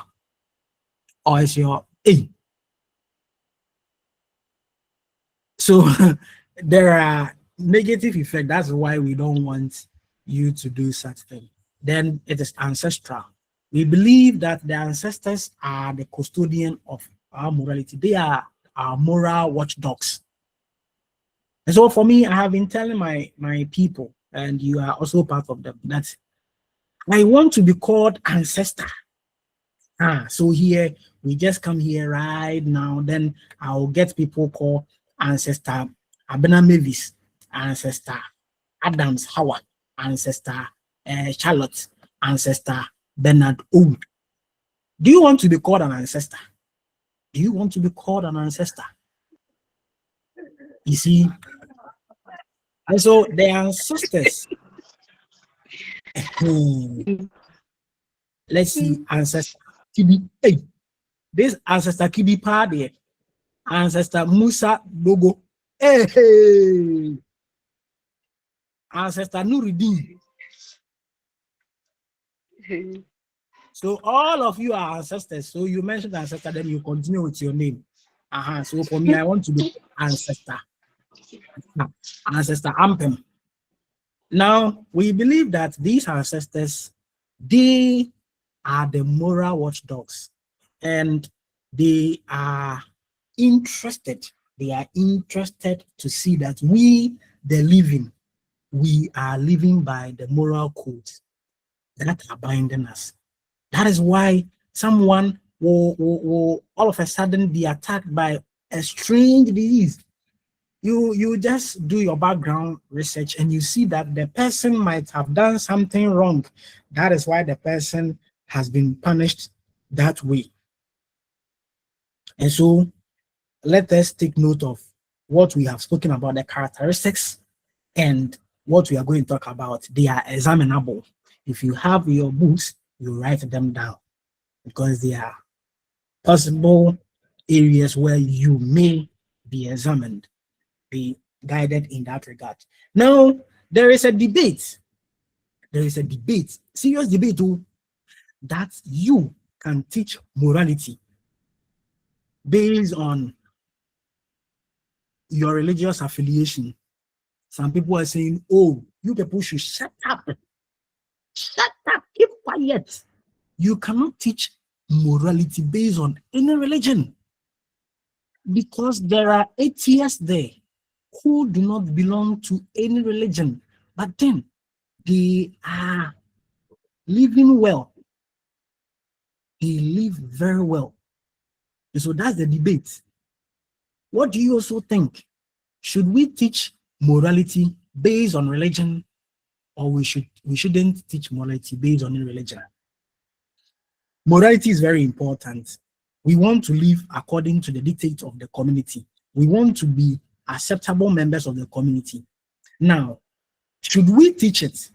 Or is your hey? So there are negative effects. That's why we don't want you to do such thing. Then it is ancestral. We believe that the ancestors are the custodian of our morality. They are our moral watchdogs. And so for me, I have been telling my people, and you are also part of them, that I want to be called ancestor. So here we just come here right now. Then I'll get people called ancestor Abena Mavis, ancestor Adams Howard, ancestor Charlotte, ancestor Bernard Old. Do you want to be called an ancestor? Do you want to be called an ancestor? You see, and so the ancestors. Let's see, ancestor Kibi. Hey, this ancestor Kibi Pade, ancestor Musa Dogo. Hey, ancestor Nuruddin. So all of you are ancestors. So you mentioned ancestor, then you continue with your name. So for me, I want to be ancestor. Ancestor Ampem. Now we believe that these ancestors, they are the moral watchdogs, and they are interested. They are interested to see that we, the living, we are living by the moral codes that are binding us. That is why someone will all of a sudden be attacked by a strange disease. You just do your background research and you see that the person might have done something wrong. That is why the person has been punished that way. And so let us take note of what we have spoken about, the characteristics, and what we are going to talk about. They are examinable. If you have your books, you write them down, because they are possible areas where you may be examined, be guided in that regard. Now, there is a debate. There is a debate, serious debate, that you can teach morality based on your religious affiliation. Some people are saying, oh, you people should shut up. Shut up, keep quiet. You cannot teach morality based on any religion, because there are atheists there who do not belong to any religion, but then they are living well. They live very well. And so that's the debate. What do you also think? Should we teach morality based on religion, or we shouldn't teach morality based on religion? Morality is very important. We want to live according to the dictates of the community. We want to be acceptable members of the community. Now, should we teach it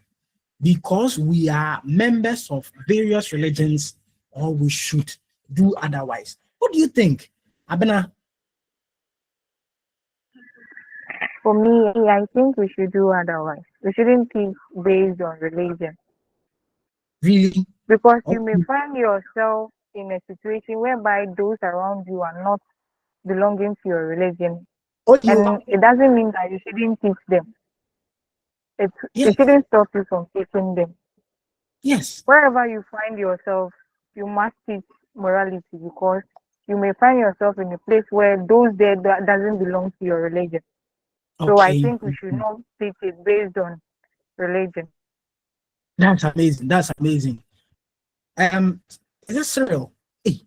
because we are members of various religions, or we should do otherwise? What do you think, Abena? For me, I think we should do otherwise. We shouldn't teach based on religion. Really? Because you Okay. may find yourself in a situation whereby those around you are not belonging to your religion. And it doesn't mean that you shouldn't teach them. It shouldn't stop you from teaching them. Yes. Wherever you find yourself, you must teach morality, because you may find yourself in a place where those there that doesn't belong to your religion. So I Okay. think we should not teach it based on religion. That's amazing. That's amazing. Is it Cyril? Hey,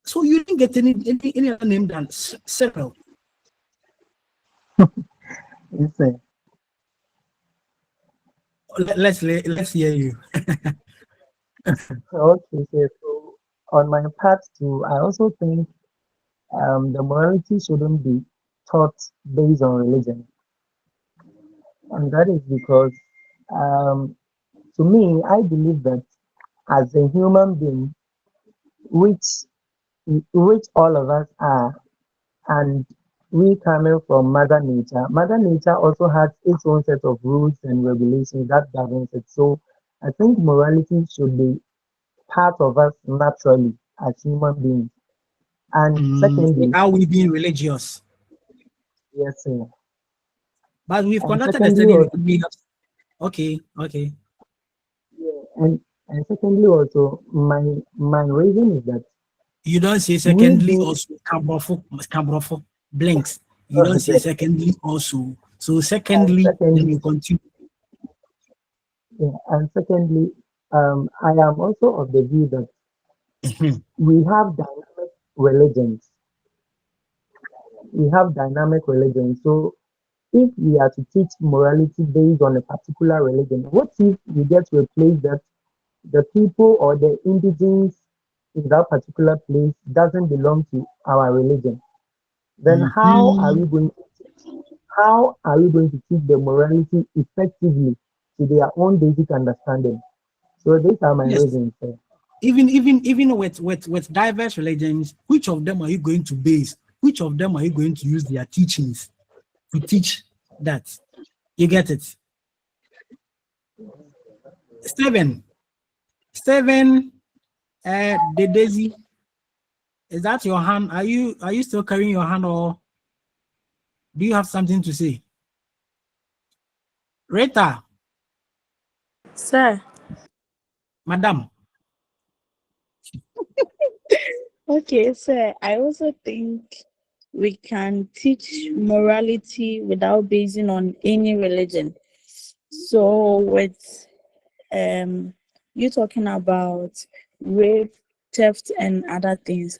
so you didn't get any other name than Cyril? Listen, Let's hear you. okay, so on my part too, I also think the morality shouldn't be taught based on religion, and that is because um, to me, I believe that as a human being, which which all of us are, and we coming from Mother Nature, Mother Nature also has its own set of rules and regulations that governs it. So I think morality should be part of us naturally as human beings. And secondly, Without we being religious. yes, sir. But we've And conducted a secondly, study. also, Okay, okay. and, and secondly also, my reason is that You don't say we secondly being also Cambrofo blinks. You don't say okay, secondly also. So and secondly, then secondly, you continue. yeah, and secondly, I am also of the view that Mhm. we have dynamic religions. We have dynamic religions. So if we are to teach morality based on a particular religion, what if we get to a place that the people or the indigenes in that particular place doesn't belong to our religion? Then Mhm. how are we going to teach the morality effectively to their own basic understanding? So these are my Yes. reasons. Sir. Even with diverse religions, which of them are you going to base? Which of them are you going to use their teachings to teach that? You get it? Steven, Steven, the Daisy, is that your hand? Are you still carrying your hand, or do you have something to say? Rita, Sir, madam. okay, sir, I also think we can teach morality without basing on any religion. So with um you talking about rape, theft, and other things,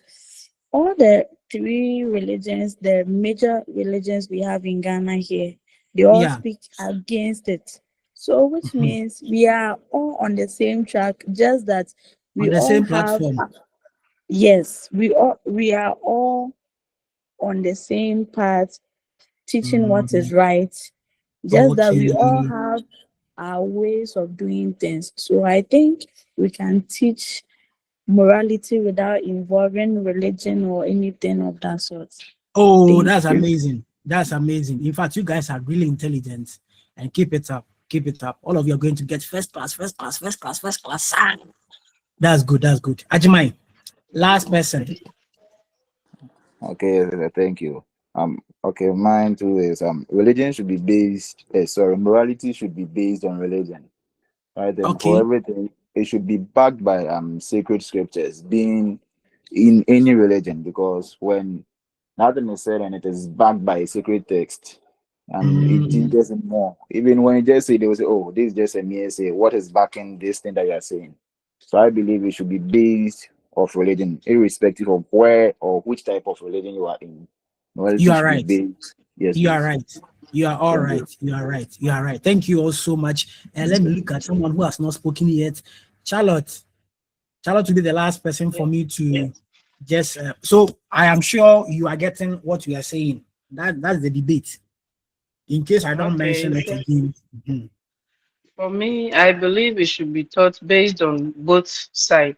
all the three religions, the major religions we have in Ghana here, they all Yeah. speak against it. So which Mhm. means we are all on the same track, just that On we the all same have, platform. yes, we are all on the same path, teaching what is Mm, right, just that we all okay. have our ways of doing things. So I think we can teach morality without involving religion or anything of that sort. Oh, Thank that's you. amazing. That's amazing. In fact, you guys are really intelligent, and keep it up. Keep it up. All of you are going to get first class, first class, first class, first class. Ah, that's good. That's good. Ajimai, last person. Okay, thank you. Okay, mine too is religion should be based. Sorry, morality should be based on religion, right? And for Okay. everything, it should be backed by sacred scriptures, being in any religion, because when nothing is said and it is backed by a sacred text, it Mm, teaches more. Even when you just say, they will say, "Oh, this is just a mere say." What is backing this thing that you are saying? So I believe it should be based of religion, irrespective of where or which type of religion you are in. you Morality are should be right. based. Yes, You are please. right. You are all Thank right. you. You are right. You are right. Thank you all so much. And let me look at someone who has not spoken yet. Charlotte. Charlotte will be the last person for me to just. So I am sure you are getting what we are saying. That's the debate. In case I don't Okay, mention it so again. Mhm. for me, I believe it should be taught based on both sides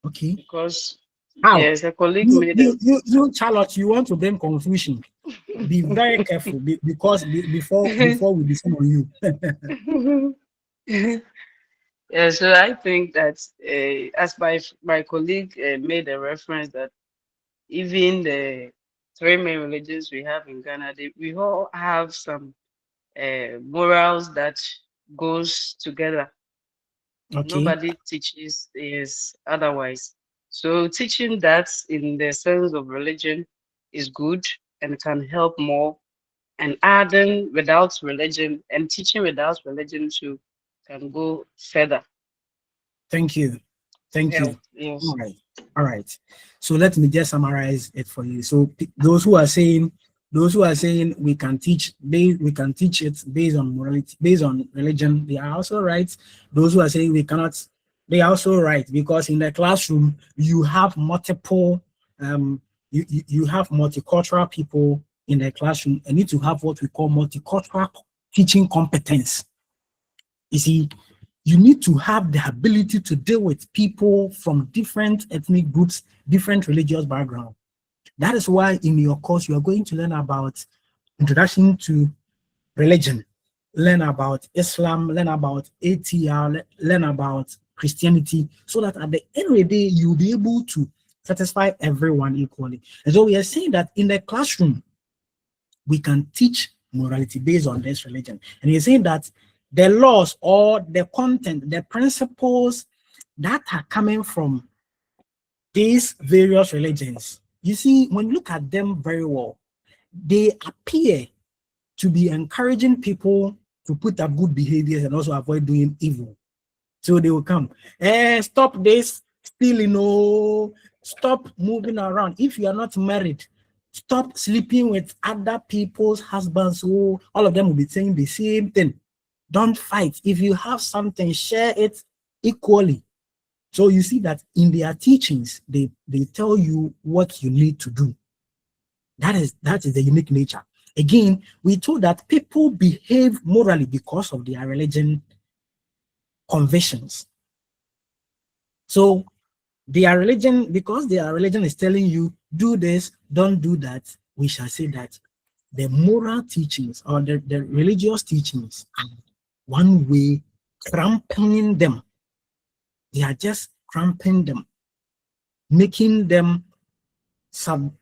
Okay. because How? yes, a colleague made a Charlotte, you want to bring confusion. Be very careful because before we listen on you. yeah, so I think that as my colleague made a reference that even the three main religions we have in Ghana, we all have some morals that goes together. Okay. Nobody teaches is otherwise. So teaching that in the sense of religion is good and can help more. And adding without religion and teaching without religion too can go further. Thank you. Thank you. Help, yes. All right. All right. So let me just summarize it for you. So those who are saying we can teach it based on morality, based on religion, they are also right. Those who are saying we cannot, they are also right, because in the classroom you have multiple you have multicultural people in the classroom, and need to have what we call multicultural teaching competence. You see, you need to have the ability to deal with people from different ethnic groups, different religious background. That is why in your course, you are going to learn about introduction to religion, learn about Islam, learn about ATR, learn about Christianity, so that at the end of the day, you'll be able to satisfy everyone equally. And so we are saying that in the classroom, we can teach morality based on this religion. And you're saying that the laws or the content, the principles that are coming from these various religions, you see, when you look at them very well, they appear to be encouraging people to put up good behaviors and also avoid doing evil. So they will come, stop this stealing, stop moving around. If you are not married, stop sleeping with other people's husbands. So all of them will be saying the same thing. Don't fight. If you have something, share it equally. So you see that in their teachings, they tell you what you need to do. That is the unique nature. Again, we told that people behave morally because of their religion convictions. So their religion, because their religion is telling you, do this, don't do that, we shall say that the moral teachings or the religious teachings are one way cramping them. They are just cramping them, making them submit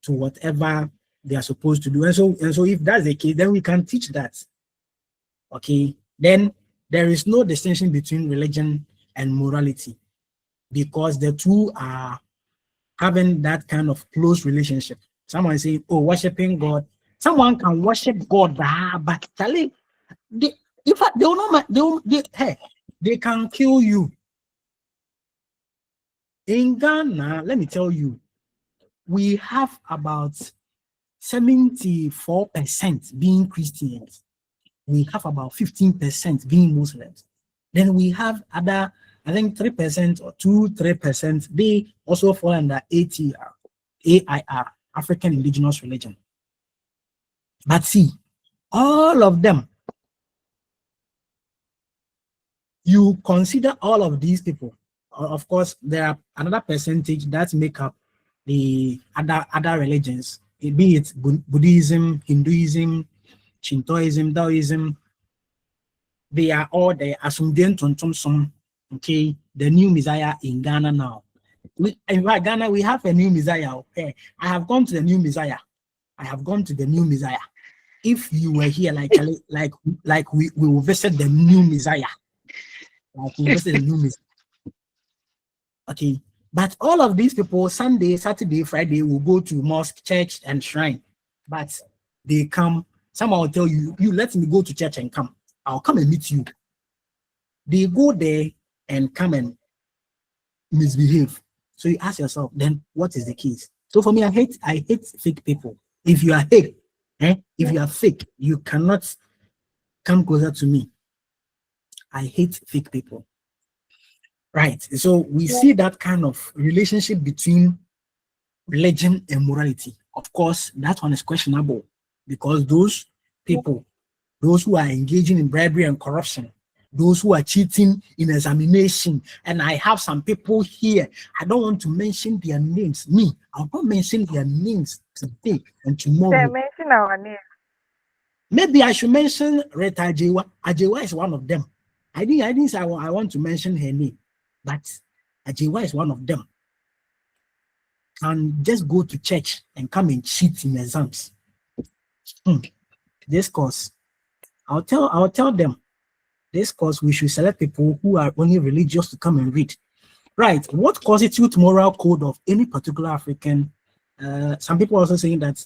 to whatever they are supposed to do. And so if that's the case, then we can teach that. Okay, then there is no distinction between religion and morality, because the two are having that kind of close relationship. Someone saying, oh, worshiping God. Someone can worship God, but Charlie, they can kill you. In Ghana, let me tell you, we have about 74% being Christians. We have about 15% being Muslims. Then we have other, I think 3% or 3%, they also fall under AIR, African Indigenous Religion. But see, all of them, you consider all of these people. Of course, there are another percentage that make up the other religions, be it Buddhism, Hinduism, Shintoism, Taoism. They are all there. Okay, the new Messiah in Ghana now. In Ghana, we have a new Messiah. Okay, I have gone to the new Messiah. If you were here, like we will visit the new Messiah. Like we visit the new Messiah. Okay, but all of these people, Sunday, Saturday, Friday, will go to mosque, church, and shrine. But they come. Someone will tell you, let me go to church and come. I'll come and meet you. They go there and come and misbehave. So you ask yourself, then what is the case? So for me, I hate fake people. If you are fake, you cannot come closer to me. I hate fake people. Right. So we see that kind of relationship between religion and morality. Of course, that one is questionable, because those people, those who are engaging in bribery and corruption, those who are cheating in examination, and I have some people here, I don't want to mention their names. I'll not mention their names today and tomorrow. Mention our names. Maybe I should mention Rita Ajewa. Ajewa is one of them. I didn't say I want to mention her name, but Ajewa is one of them. And just go to church and come and cheat in exams. This course, I'll tell them, this course, we should select people who are only religious to come and read. Right. What constitutes moral code of any particular African? Some people also saying that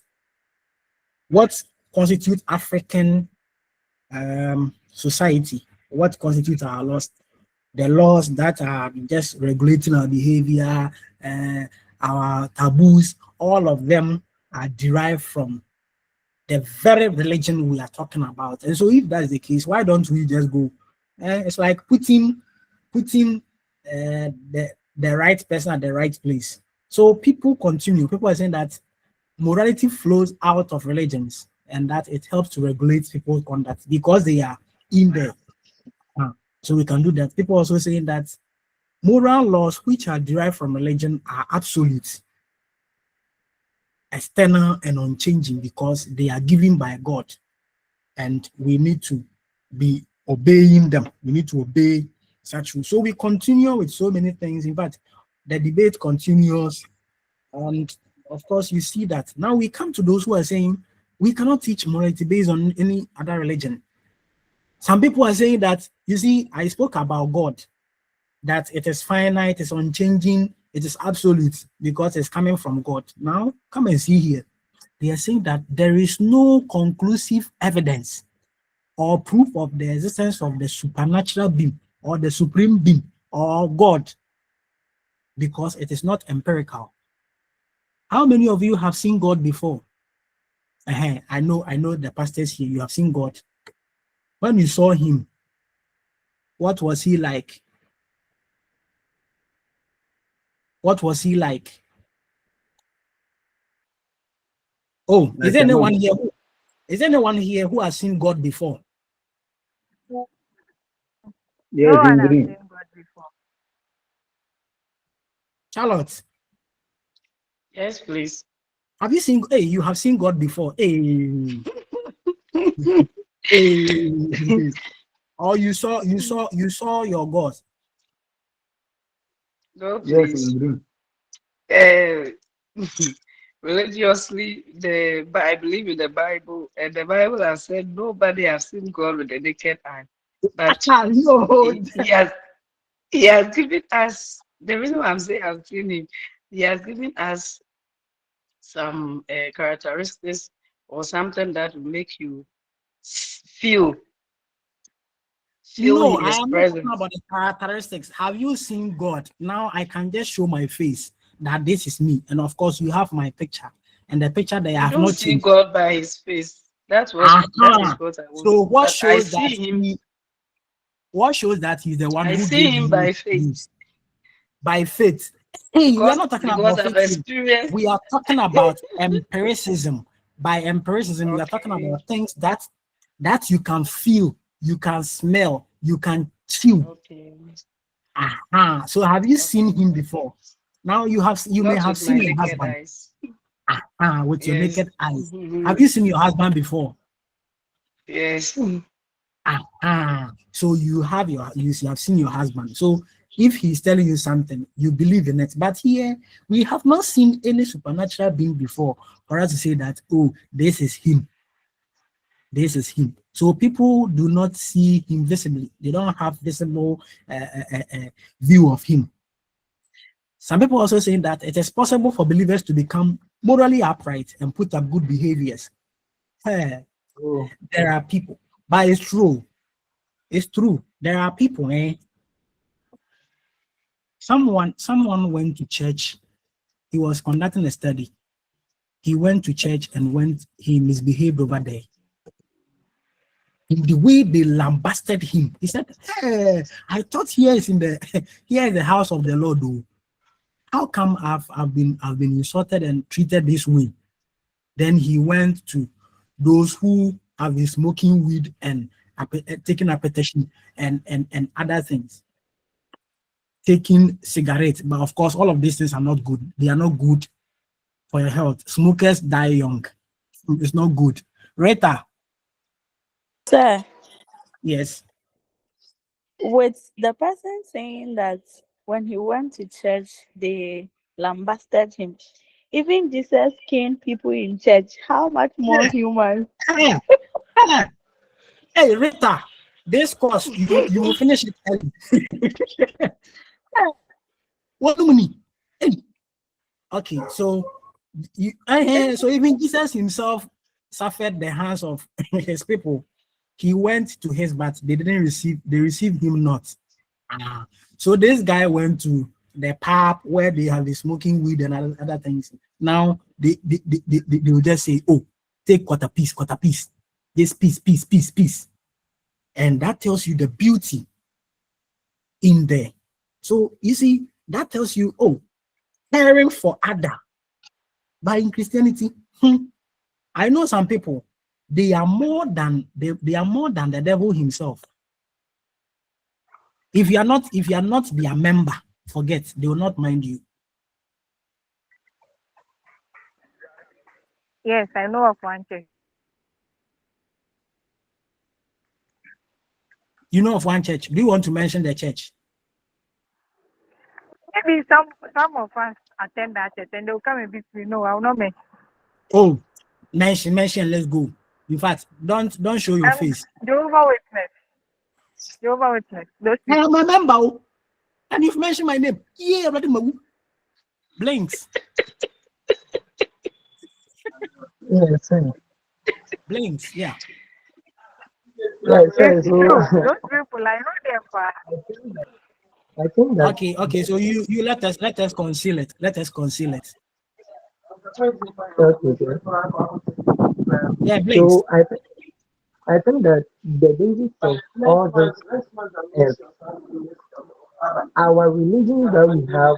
what constitutes African society, what constitutes our laws, the laws that are just regulating our behavior, our taboos, all of them are derived from the very religion we are talking about. And so if that's the case, why don't we just go? It's like putting the right person at the right place. So people continue. People are saying that morality flows out of religions and that it helps to regulate people's conduct because they are in there. So we can do that. People also saying that moral laws which are derived from religion are absolute, external, and unchanging because they are given by God. And we need to be obeying them. We need to obey such rules. So we continue with so many things. In fact, the debate continues. And of course, you see that now we come to those who are saying we cannot teach morality based on any other religion. Some people are saying that, you see, I spoke about God, that it is finite, it's unchanging, it is absolute because it's coming from God. Now, come and see here. They are saying that there is no conclusive evidence or proof of the existence of the supernatural being or the supreme being or God because it is not empirical. How many of you have seen God before? I know the pastors here, you have seen God. When you saw him, what was he like? What was he like? Oh, is there anyone here? Is there anyone here who has seen God before? Yes, no one has seen God before. Charlotte. Yes, please. Have you seen? Hey, you have seen God before. Hey. Hey. Or you saw your God. No, please. Yes, religiously, I believe in the Bible, and the Bible has said nobody has seen God with the naked eye. But no. he has given us, the reason why I'm saying I've seen him, he has given us some characteristics or something that will make you feel No, in I his am not talking presence. about the characteristics. Have you seen God? Now I can just show my face that this is me. And of course, you have my picture. And the picture that I You have don't not see changed. God by his face. That is what I want. So what But I shows see that him. What shows that he's the one I who see gave him you by faith. news? By faith. Hey, we are not talking about I've faith. experienced. We are talking about empiricism. By empiricism, we are talking about things that you can feel, you can smell, you can chew. Okay. So have you seen him before? Now you may Not have with my seen your naked husband. eyes. With your Yes. naked eyes. Have you seen your husband before? Yes. So you have seen your husband. So if he's telling you something, you believe in it. But here we have not seen any supernatural being before for us to say that, oh, this is him. This is him. So people do not see him visibly. They don't have visible view of him. Some people also saying that it is possible for believers to become morally upright and put up good behaviors. There are people, but it's true. It's true. There are people, Someone went to church. He was conducting a study. He went to church and he misbehaved over there. In the way they lambasted him, he said, "Hey, I thought here is the house of the Lord. Though. How come I've been insulted and treated this way?" Then he went to those who have been smoking weed and taking appetition and other things, taking cigarettes. But of course, all of these things are not good. They are not good for your health. Smokers die young. It's not good. Rita. Sir, Yes. with the person saying that when he went to church, they lambasted him. Even Jesus caned people in church. How much more humans? Hey, Rita, this course you will finish it early. What money? Okay, so so even Jesus himself suffered the hands of his people. He went to his, but they received him not. So this guy went to the pub where they have the smoking weed and other things. Now they will just say, oh, take quarter piece, this piece. And that tells you the beauty in there. So you see, that tells you, oh, caring for other. But in Christianity, I know some people, they are more than the devil himself. If you are not their member, forget, they will not mind you. Yes, I know of one church. You know of one church. Do you want to mention the church? Maybe some of us attend that church and they'll come and be free. No, I will not mention. Oh, mention, let's go. In fact, don't show your face. Jehovah Witness. Those I am a member, and you've mentioned my name. Yeah, Blinks. Yes, sir. Blinks, yeah. Right, sir. It's So true. Those people, I know them. I think that Okay. So you let us conceal it. Let us conceal it. okay, sir. Yeah, Blinks. So I think that the basis of all this is our religion that we have.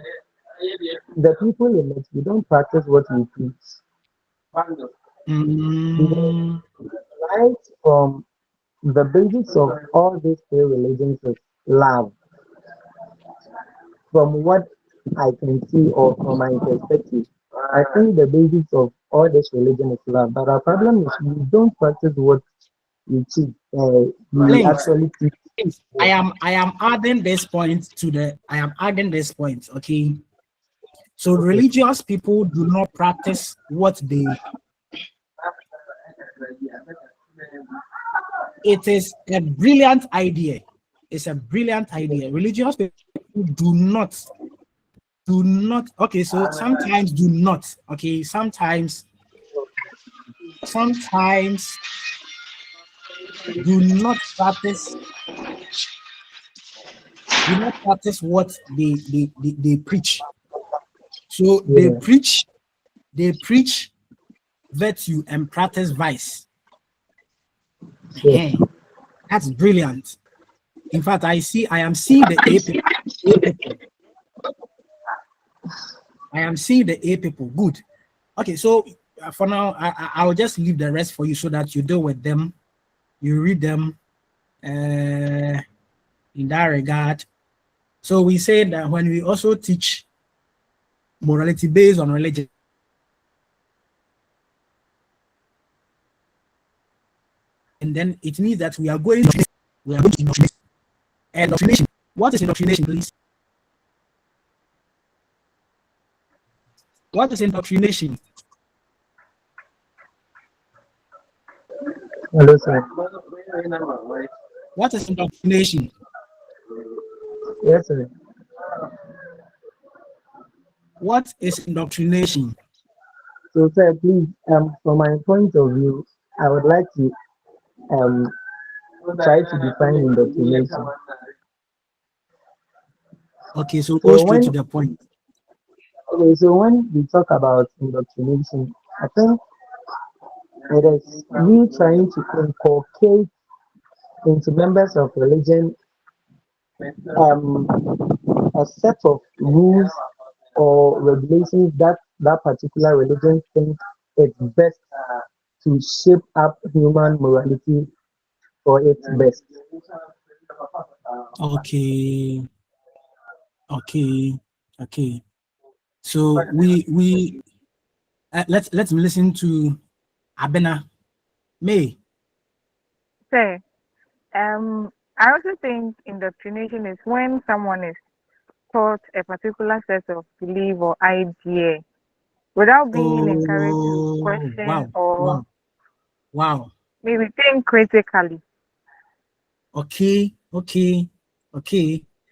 The people in it, we don't practice what we preach. Mm. Right from the basis of all these three religions is love. From what I can see or from my perspective, I think the basis of all this religion is love. But our problem is we don't practice what we teach. We Blinks. actually teach. I am adding this point to the. I am adding this point. Okay. So religious people do not practice what they. It is a brilliant idea. It's a brilliant idea. Religious people do not. Okay, so sometimes do not. Okay, sometimes do not practice. Do not practice what they preach. So Yeah. they preach virtue and practice vice. Yeah. That's brilliant. In fact, I am seeing the A people. I am seeing the A people. Good. Okay, so for now, I'll just leave the rest for you so that you deal with them. You read them in that regard. So we say that when we also teach morality based on religion, and then it means that we are going to indoctrinate. Indoctrination. What is indoctrination, please? What is indoctrination? Hello, sir. What is indoctrination? Yes, sir. What is indoctrination? So, sir, please, from my point of view, I would like to um try to define indoctrination. Okay, so go So straight when to the point. okay, so when we talk about indoctrination, I think it is we trying to inculcate into members of religion um a set of rules or regulations that that particular religion think it's best to shape up human morality for its best. Okay, okay. So we let's listen to Abena May. Say, I also think indoctrination is when someone is taught a particular set of belief or idea without being encouraged to Oh, question wow, or wow, wow. maybe think critically. Okay.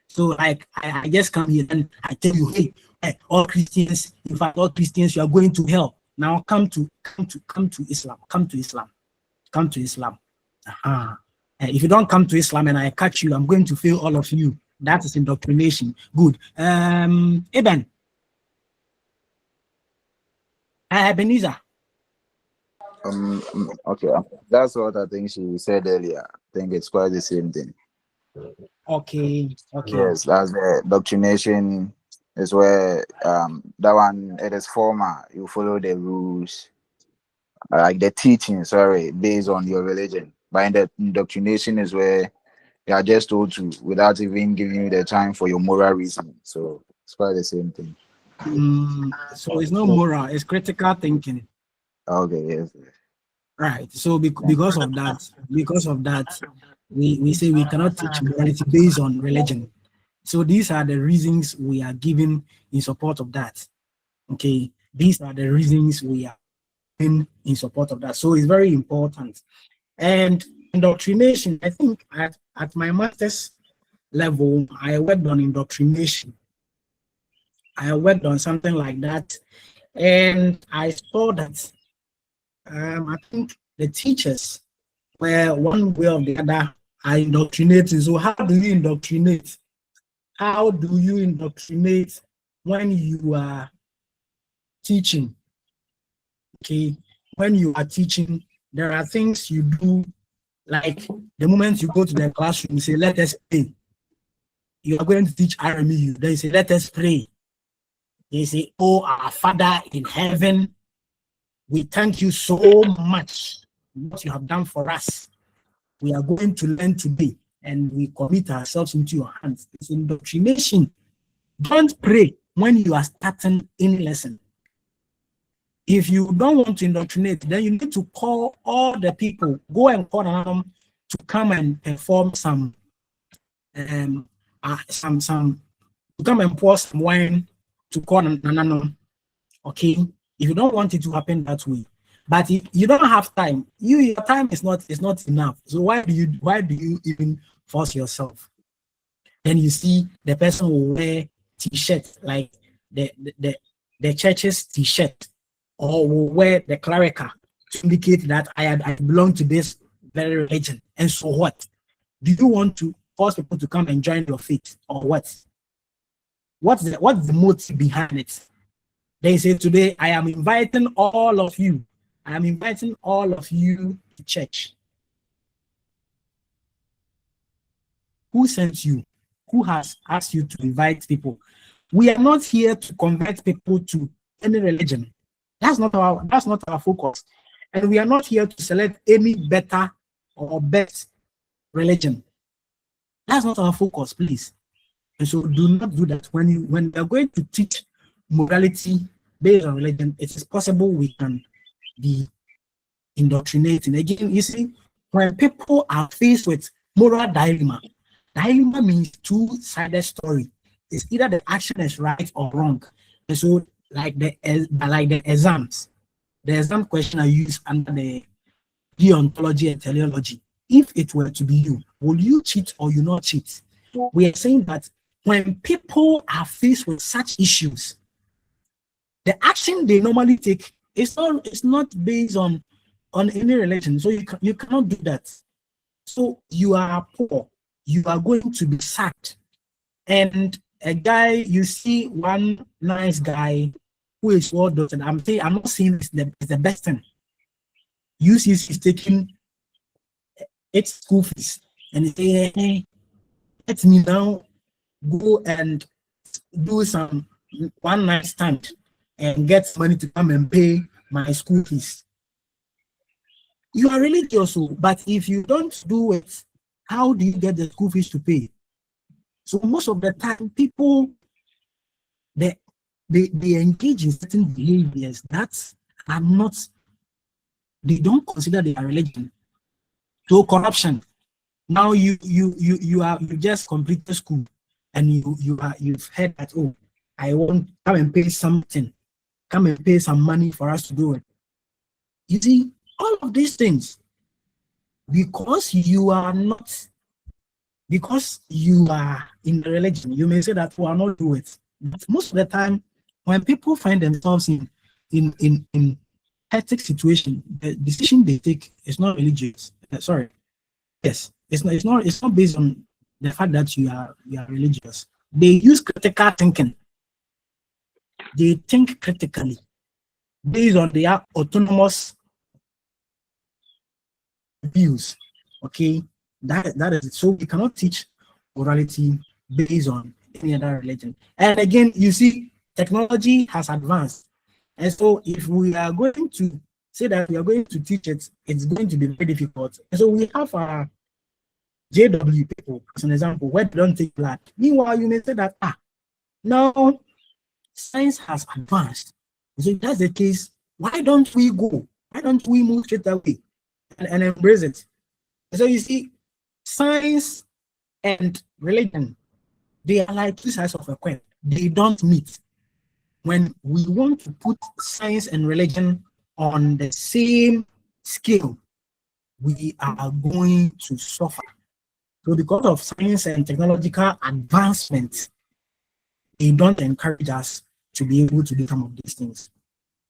So like I just come here and I tell you, hey, all Christians, in fact, all Christians, you are going to hell. Now come to Islam. Come to Islam. Come to Islam. Uh-huh. If you don't come to Islam and I catch you, I'm going to fail all of you. That is indoctrination. Good. Eben. Ebenezer. Okay. That's what I think she said earlier. I think it's quite the same thing. Okay. Yes, that's the doctrination is where that one it is formal. You follow the rules, like the teaching, sorry, based on your religion. But in the indoctrination is where you are just told to without even giving you the time for your moral reasoning. So it's quite the same thing. So it's not moral, it's critical thinking. Okay, yes. Right. So because of that, we say we cannot teach morality based on religion. So these are the reasons we are giving in support of that. Okay. These are the reasons we are in support of that. So it's very important. And indoctrination, I think at my master's level, I worked on indoctrination. I worked on something like that. And I saw that I think the teachers were one way or the other are indoctrinating. So how do you indoctrinate? How do you indoctrinate when you are teaching? Okay, when you are teaching, there are things you do, like the moment you go to the classroom, you say, let us pray. You are going to teach RMU, then you say, let us pray. They say, oh, our Father in heaven, we thank you so much what you have done for us. We are going to learn today and we commit ourselves into your hands. It's indoctrination. Don't pray when you are starting any lesson. If you don't want to indoctrinate, then you need to call all the people, go and call them to come and perform some to come and pour some wine to call Nanano. Okay. If you don't want it to happen that way, but if you don't have time, your time is not enough. So why do you even force yourself? Then you see the person will wear t-shirt like the church's t-shirt, or will wear the clerical to indicate that I belong to this very religion. And so what? Do you want to force people to come and join your faith, or what? What's the motive behind it? They say today, I am inviting all of you. I am inviting all of you to church. Who sent you? Who has asked you to invite people? We are not here to convert people to any religion. That's not our focus. And we are not here to select any better or best religion. That's not our focus, please. And so do not do that. When we are going to teach morality based on religion, it is possible we can be indoctrinating. Again, you see, when people are faced with moral dilemma means two-sided story. It's either the action is right or wrong. And so, like the exams, the exam question I use under the deontology and teleology. If it were to be you, will you cheat or you not cheat? We are saying that when people are faced with such issues, the action they normally take is not based on any religion. So you cannot do that. So you are poor, you are going to be sacked. And a guy, you see one nice guy who is well done. I'm not saying it's the best thing. UCC is taking its school fees and they say, hey, let me now go and do some one night stand and get money to come and pay my school fees. You are religious, but if you don't do it, how do you get the school fees to pay? So most of the time, people they engage in certain behaviors that are not, they don't consider their religion. So corruption. Now you just completed school and you've heard that, oh, I want come and pay something, come and pay some money for us to do it. You see, all of these things, because you are not because you are in the religion, you may say that we are not do it. But most of the time, when people find themselves in hectic situation, the decision they take is not religious. Sorry, yes, it's not based on the fact that you are religious. They use critical thinking. They think critically based on their autonomous views. Okay, that is it. So we cannot teach morality based on any other religion. And again, you see, technology has advanced, and so if we are going to say that we are going to teach it, it's going to be very difficult. And so we have our JW people, as an example, where they don't take blood. Meanwhile, you may say that now science has advanced. So if that's the case, why don't we go? Why don't we move straight away and embrace it? So you see, science and religion, they are like two sides of a coin. They don't meet. When we want to put science and religion on the same scale, we are going to suffer. So because of science and technological advancement, they don't encourage us to be able to do some of these things.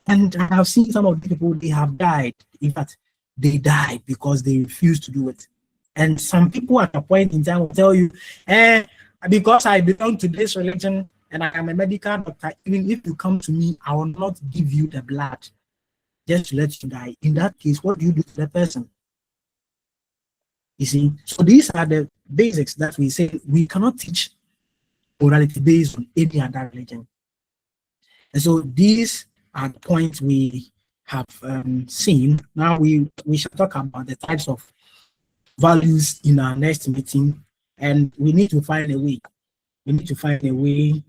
And I have seen some of the people, they have died. In fact, they died because they refused to do it. And some people at a point in time will tell you, because I belong to this religion and I am a medical doctor, even if you come to me, I will not give you the blood just to let you die. In that case, what do you do to the person? You see, so these are the basics that we say we cannot teach morality based on any other religion. And so these are the points we have seen. Now we shall talk about the types of values in our next meeting, and we need to find a way. We need to find a way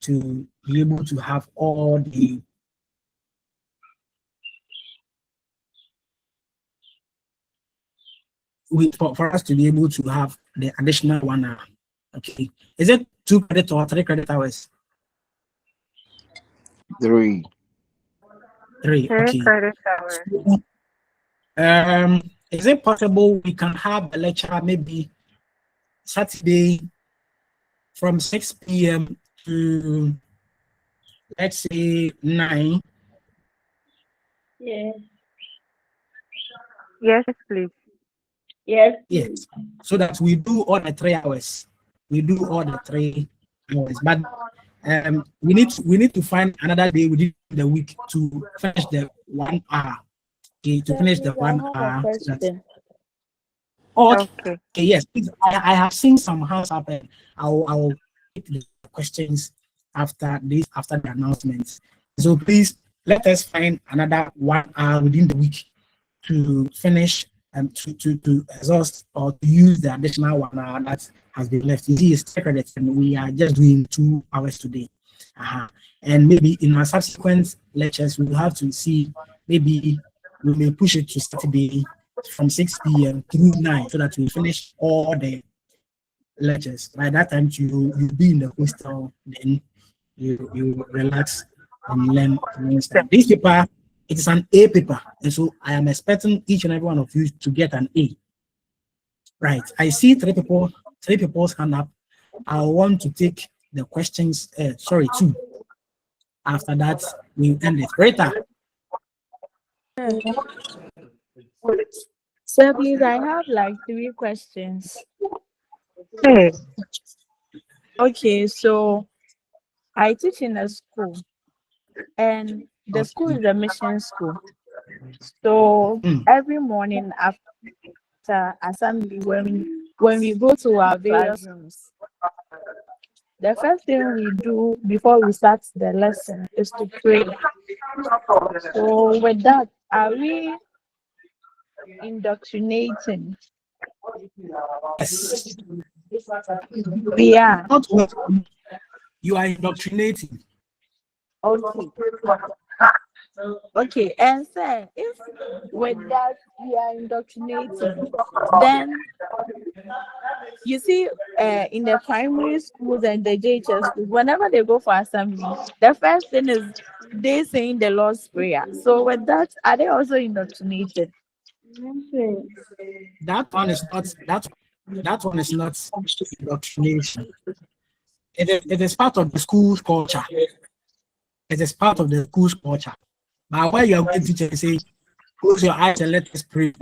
to be able to have all the for us to be able to have the additional 1 hour. Okay, is it 2 credit or 3 credit hours? 3. 3. Okay. Is it possible we can have a lecture maybe Saturday from 6 p.m. to, let's say, 9? Yes. Yes, please. Yes. Yes. So that we do all the 3 hours. We do all the 3 hours. But we need to find another day within the week to finish the 1 hour. Okay, to finish the 1 hour. So that, okay. Yes, please, I have seen some hands up, and I'll take the questions after the announcements. So please let us find another 1 hour within the week to finish and to exhaust or to use the additional 1 hour that has been left. You see, it's 3 credits, and we are just doing 2 hours today. And maybe in our subsequent lectures, we will have to see, maybe we may push it to Saturday from 6 p.m. through 9 so that we finish all the lectures. By that time, you'll be in the hostel, then you relax and learn. This paper, it is an A paper, and so I am expecting each and every one of you to get an A. Right, I see 3 people's hand up. I want to take the questions, 2. After that, we end it. Rita. So please, I have like 3 questions. Okay, so I teach in a school, and the school is a mission school. So every morning after assembly, when we go to our various rooms, the first thing we do before we start the lesson is to pray. So with that, are we indoctrinating? Yes. We are. You are indoctrinating. Okay. Okay, and sir, if with that we are indoctrinating, then you see, in the primary schools and the JHS schools, whenever they go for assembly, the first thing is they saying the Lord's Prayer. So with that, are they also indoctrinated? That one is not that. That one is not indoctrination. It is part of the school's culture. It is part of the school's culture. But where you are going to teach and say, close your eyes and let us pray.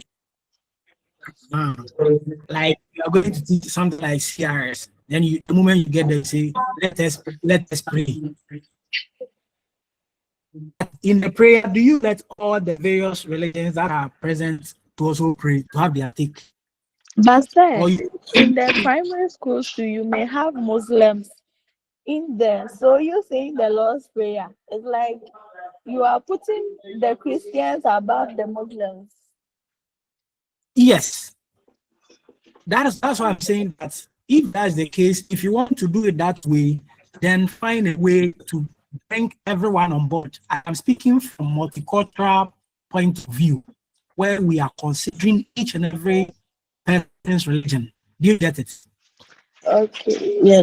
Like you are going to teach something like CRS. Then the moment you get there, you say, let us pray. In the prayer, do you let all the various religions that are present to also pray, to have their take? But sir, Or in the primary schools too, you may have Muslims in there. So you saying the Lord's Prayer. It's like you are putting the Christians above the Muslims. Yes. That's why I'm saying that if that's the case, if you want to do it that way, then find a way to bring everyone on board. I'm speaking from multicultural point of view, where we are considering each and every person's religion. Do you get it? Okay. Yeah.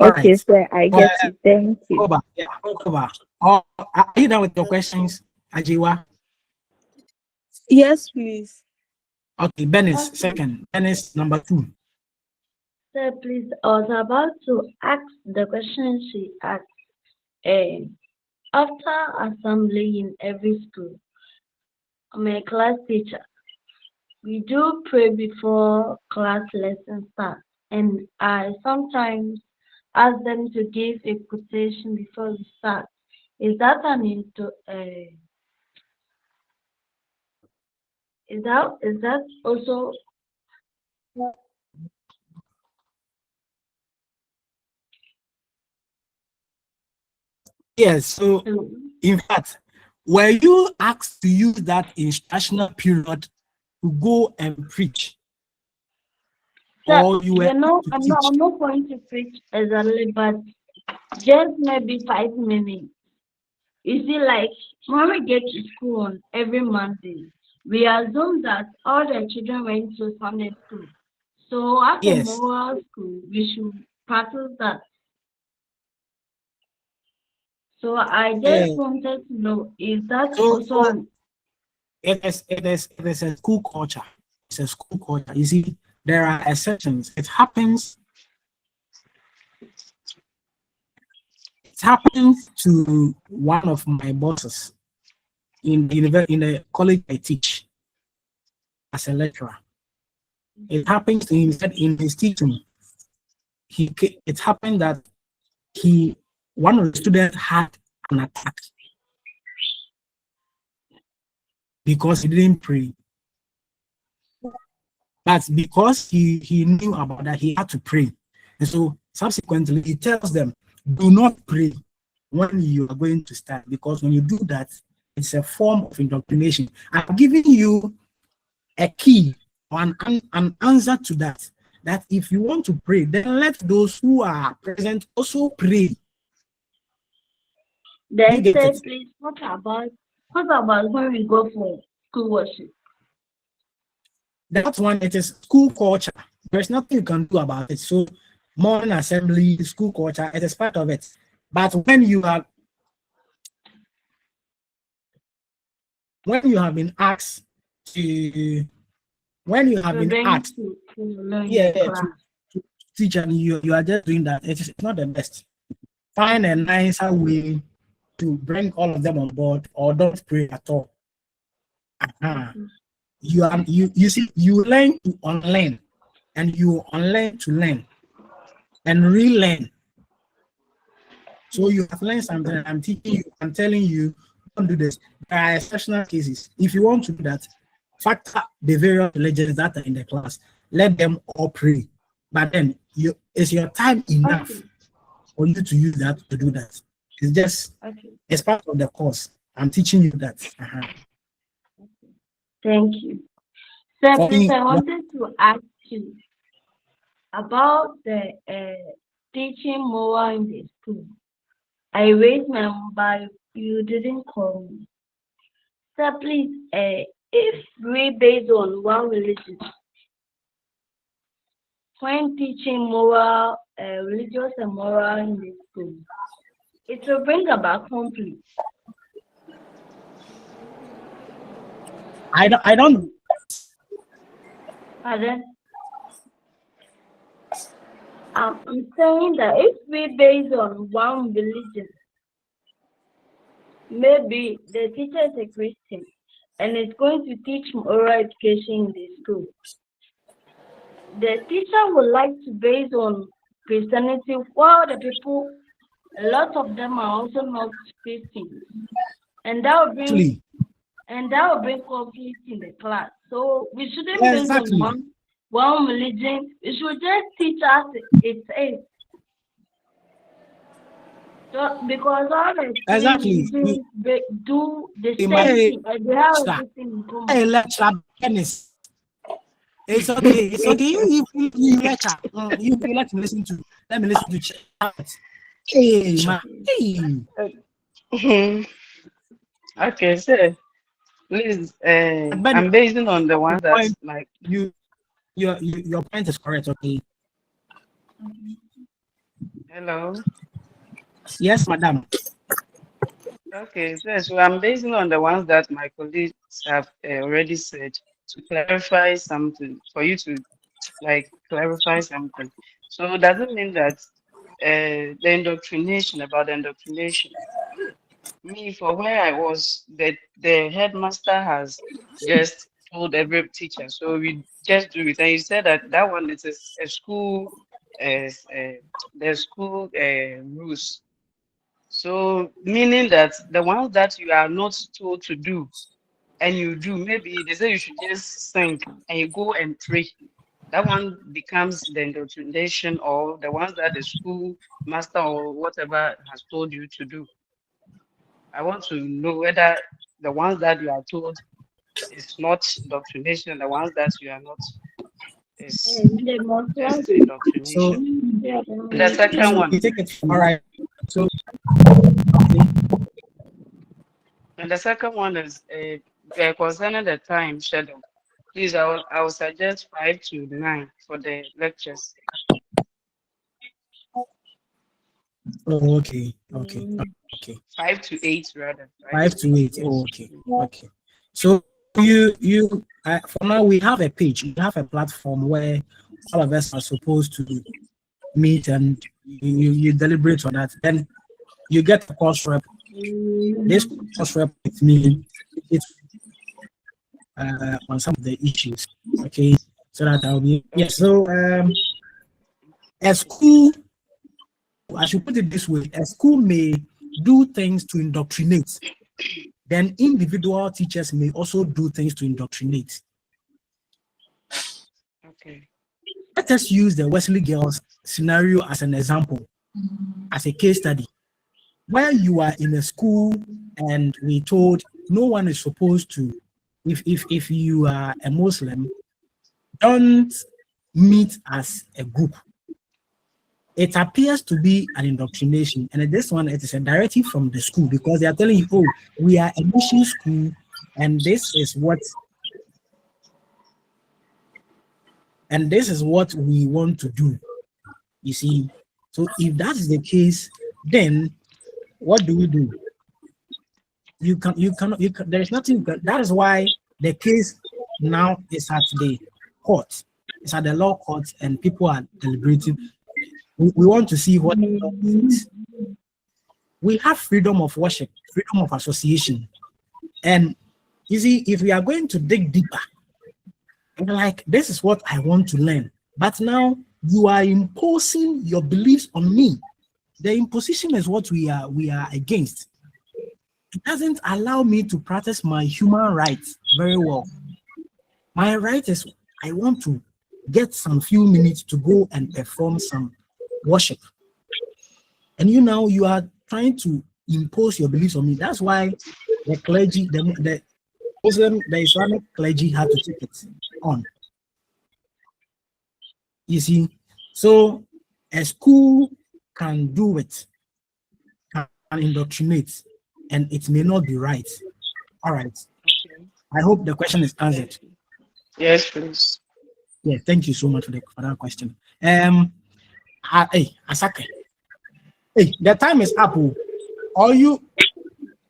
All Okay, right. sir. I get you. Thank you. Koba. Yeah, Koba. Are you done with your questions, Ajiwa? Yes, please. Okay, Benis, second. Benis, number 2. Sir, please, I was about to ask the question she asked. After assembly in every school, I'm a class teacher. We do pray before class lesson starts, and I sometimes ask them to give a quotation before we start. Is that is that also Yes, so in fact, were you asked to use that instructional period to go and preach? Sir, Or you were I'm not teach? going to preach exactly, but just maybe 5 minutes. You see, like when we get to school on every Monday, we assume that all the children went to Sunday school. So after Yes. moral school, we should practice that. So I just wanted to know, is that also an it is a school culture. It's a school culture. You see, there are exceptions. It happens to one of my bosses in the college I teach as a lecturer. It happens to him that in his teaching, it happened that one of the students had an attack because he didn't pray. But because he knew about that, he had to pray. And so subsequently, he tells them, do not pray when you are going to start, because when you do that, it's a form of indoctrination. I'm giving you a key or an answer to that. That if you want to pray, then let those who are present also pray. then say, please, what about when we go for school worship? That one, it is school culture. There's nothing you can do about it. So morning assembly, school culture, it is part of it. But when you have been asked to teach and you are just doing that, it's not the best. Find a nicer way to bring all of them on board, or don't pray at all. You see, you learn to unlearn, and you unlearn to learn and relearn. So you have learned something. I'm teaching you, I'm telling you, don't do this. There are exceptional cases. If you want to do that, factor the various religions that are in the class. Let them all pray. But then is your time enough for you to use that to do that? It's just it's part of the course. I'm teaching you that. Thank you. So please, I wanted to ask you about the teaching more in the school. I raised my mobile, you didn't call me. So please, if we based on one religion, when teaching moral, religious and moral in the school, it will bring about conflict. I don't Pardon? I'm saying that if we base on one religion, maybe the teacher is a Christian and is going to teach moral education in the school. The teacher would like to base on Christianity, while the people, a lot of them are also not Christians, and that will bring conflict in the class. So we shouldn't base on one religion. We should just teach as it is. So, because all the religions do the same thing, and they have everything in common. It's okay. It's okay. You lecture. You let me listen to. Let me listen to chat. Hey, man. Hey. Okay, so please, I'm basing on the one that's like your point is correct. Okay. Hello. Yes, madam. Okay, so I'm basing on the ones that my colleagues have already said to clarify something for you to clarify something. So does it mean that the indoctrination about the indoctrination? Me, for where I was, the headmaster has just told every teacher, so we just do it. And you said that one is a school, the school rules. So meaning that the ones that you are not told to do and you do, maybe they say you should just sing and you go and pray. That one becomes the indoctrination, or the ones that the school master or whatever has told you to do. I want to know whether the ones that you are told is not indoctrination, and the ones that you are not is just indoctrination. And the second one. All right. So, and the second one is concerning the time schedule. Please, I will suggest 5 to 9 for the lectures. Oh, okay. 5 to 8 rather. 5 to 8. Yes. Oh, okay. So you for now we have a page. We have a platform where all of us are supposed to meet and you deliberate on that. Then you get a course rep. This course rep with me, it's on some of the issues. Okay, so that I'll be So a school, I should put it this way: a school may do things to indoctrinate. Then individual teachers may also do things to indoctrinate. Okay. Let us use the Wesley Girls scenario as an example, as a case study. Where you are in a school and we told no one is supposed to, if you are a Muslim, don't meet as a group. It appears to be an indoctrination, and this one, it is a directive from the school because they are telling you, oh, we are a mission school, and this is what we want to do. You see, so if that is the case, then what do we do? There is nothing. That is why the case now is at the court. It's at the law court, and people are deliberating. We want to see what we have: freedom of worship, freedom of association. And you see, if we are going to dig deeper, like, this is what I want to learn, but now you are imposing your beliefs on me. The imposition is what we are against. It doesn't allow me to practice my human rights very well. My right is I want to get some few minutes to go and perform some worship. And you are trying to impose your beliefs on me. That's why the clergy, the Islamic clergy had to take it on. You see, so a school can do it, can indoctrinate, and it may not be right. All right. Okay. I hope the question is answered. Yes, please. Yeah, thank you so much for that question. Hey, Asake. Hey, the time is up. Or you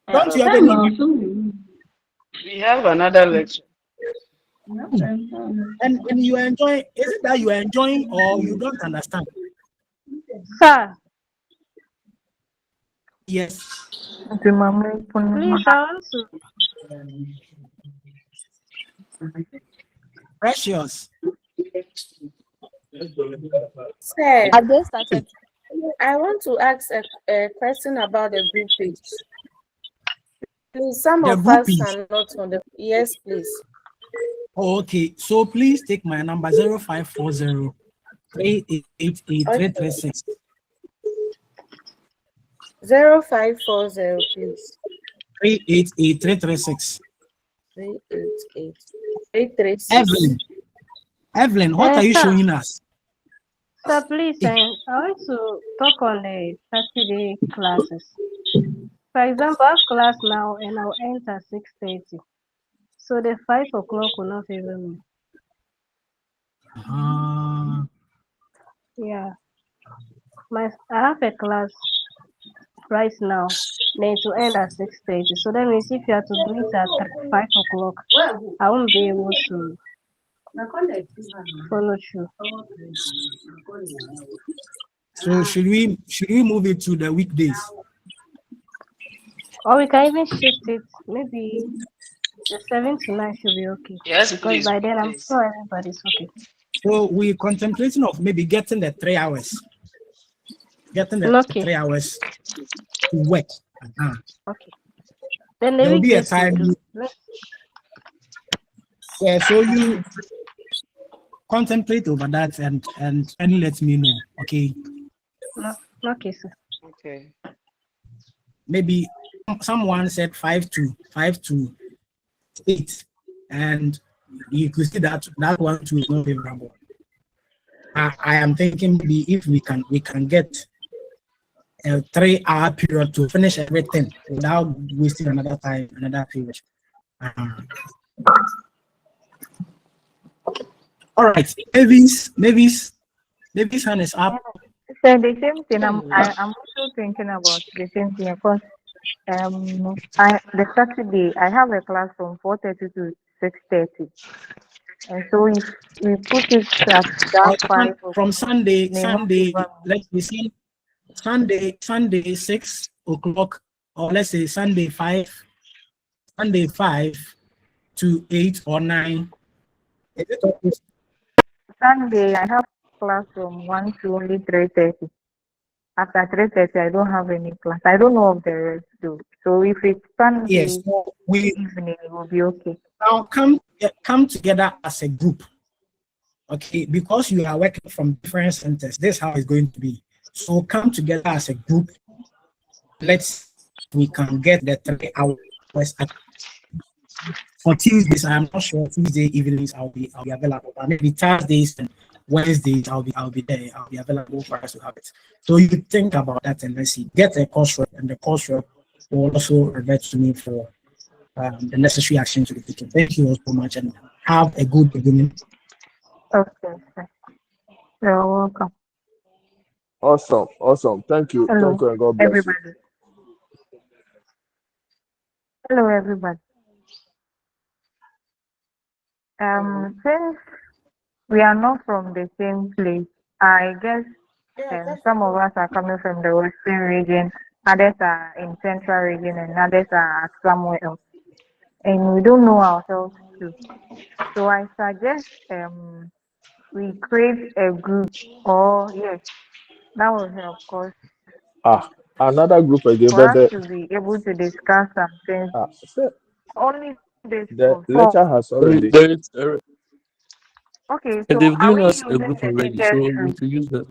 don't you have any? We have another lecture. And you enjoy, is it that you are enjoying or you don't understand? Sir, Yes. please, I want to. Precious. Sir, I just started. I want to ask a question about the group page. Please, some The of group us is are not on the. Yes, please. okay. So please take my number 0540 388 336. 0540, please. 388 336. 388 336. Evelyn, what are you Sir, showing us? sir, please, I want to talk on the Saturday classes. For example, I have class now and I'll end at 6:30. So the 5 o'clock will not favor me. Yeah. I have a class right now. Then to end at 6:30. So that means if you have to do it at 5 o'clock, I won't be able to follow through. So should we move it to the weekdays? Or we can even shift it. Maybe the 7 to 9 should be okay. Yes, Because please. by then I'm Please. sure everybody's okay. So we're contemplating of maybe getting the 3 hours. Getting the Okay. 3 hours to work. Okay. Then There the will be a weekdays will time. do. Yeah, so you contemplate over that and let me know. Okay. No. Okay, sir. Okay. Maybe someone said 5 to 8, and you could see that one too is not favorable. I am thinking maybe if we can get a 3-hour period to finish everything without wasting another time, another period. All right, Mavis hand is up. So the same thing. I'm also thinking about the same thing because the Saturday I have a class from 4:30 to 6:30, and so if we put it at that 5 From Sunday, may not favor me. let's say Sunday 6 o'clock, or let's say Sunday 5 to 8 or 9. Is it okay? Sunday I have class from 1 to only 3:30. After 3:30 I don't have any class. I don't know of the rest too. So if it's Sunday Yes, so we evening, it will be okay. now come together as a group. Okay, because you are working from different centers, this is how it's going to be. So come together as a group. We can get the 3 hours for Tuesdays. I'm not sure Tuesday evenings I'll be available, but maybe Thursdays and Wednesdays I'll be there. I'll be available for us to have it. So you think about that and let's see. Get a course rep, and the course rep will also revert to me for the necessary action to be taken. Thank you all so much and have a good evening. Okay, sir. You're welcome. Awesome. Thank you. Hello, Thank you, and God bless you. everybody. Hello, everybody. Since we are not from the same place, I guess some of us are coming from the western region, others are in central region, and others are somewhere else, and we don't know ourselves too. So I suggest we create a group, or yes, that will help, cause Another group again, for but us to be able to discuss some things. Only this the for lecture has already. okay. So They've are given we us a using group the already, teachers so we room? should use that.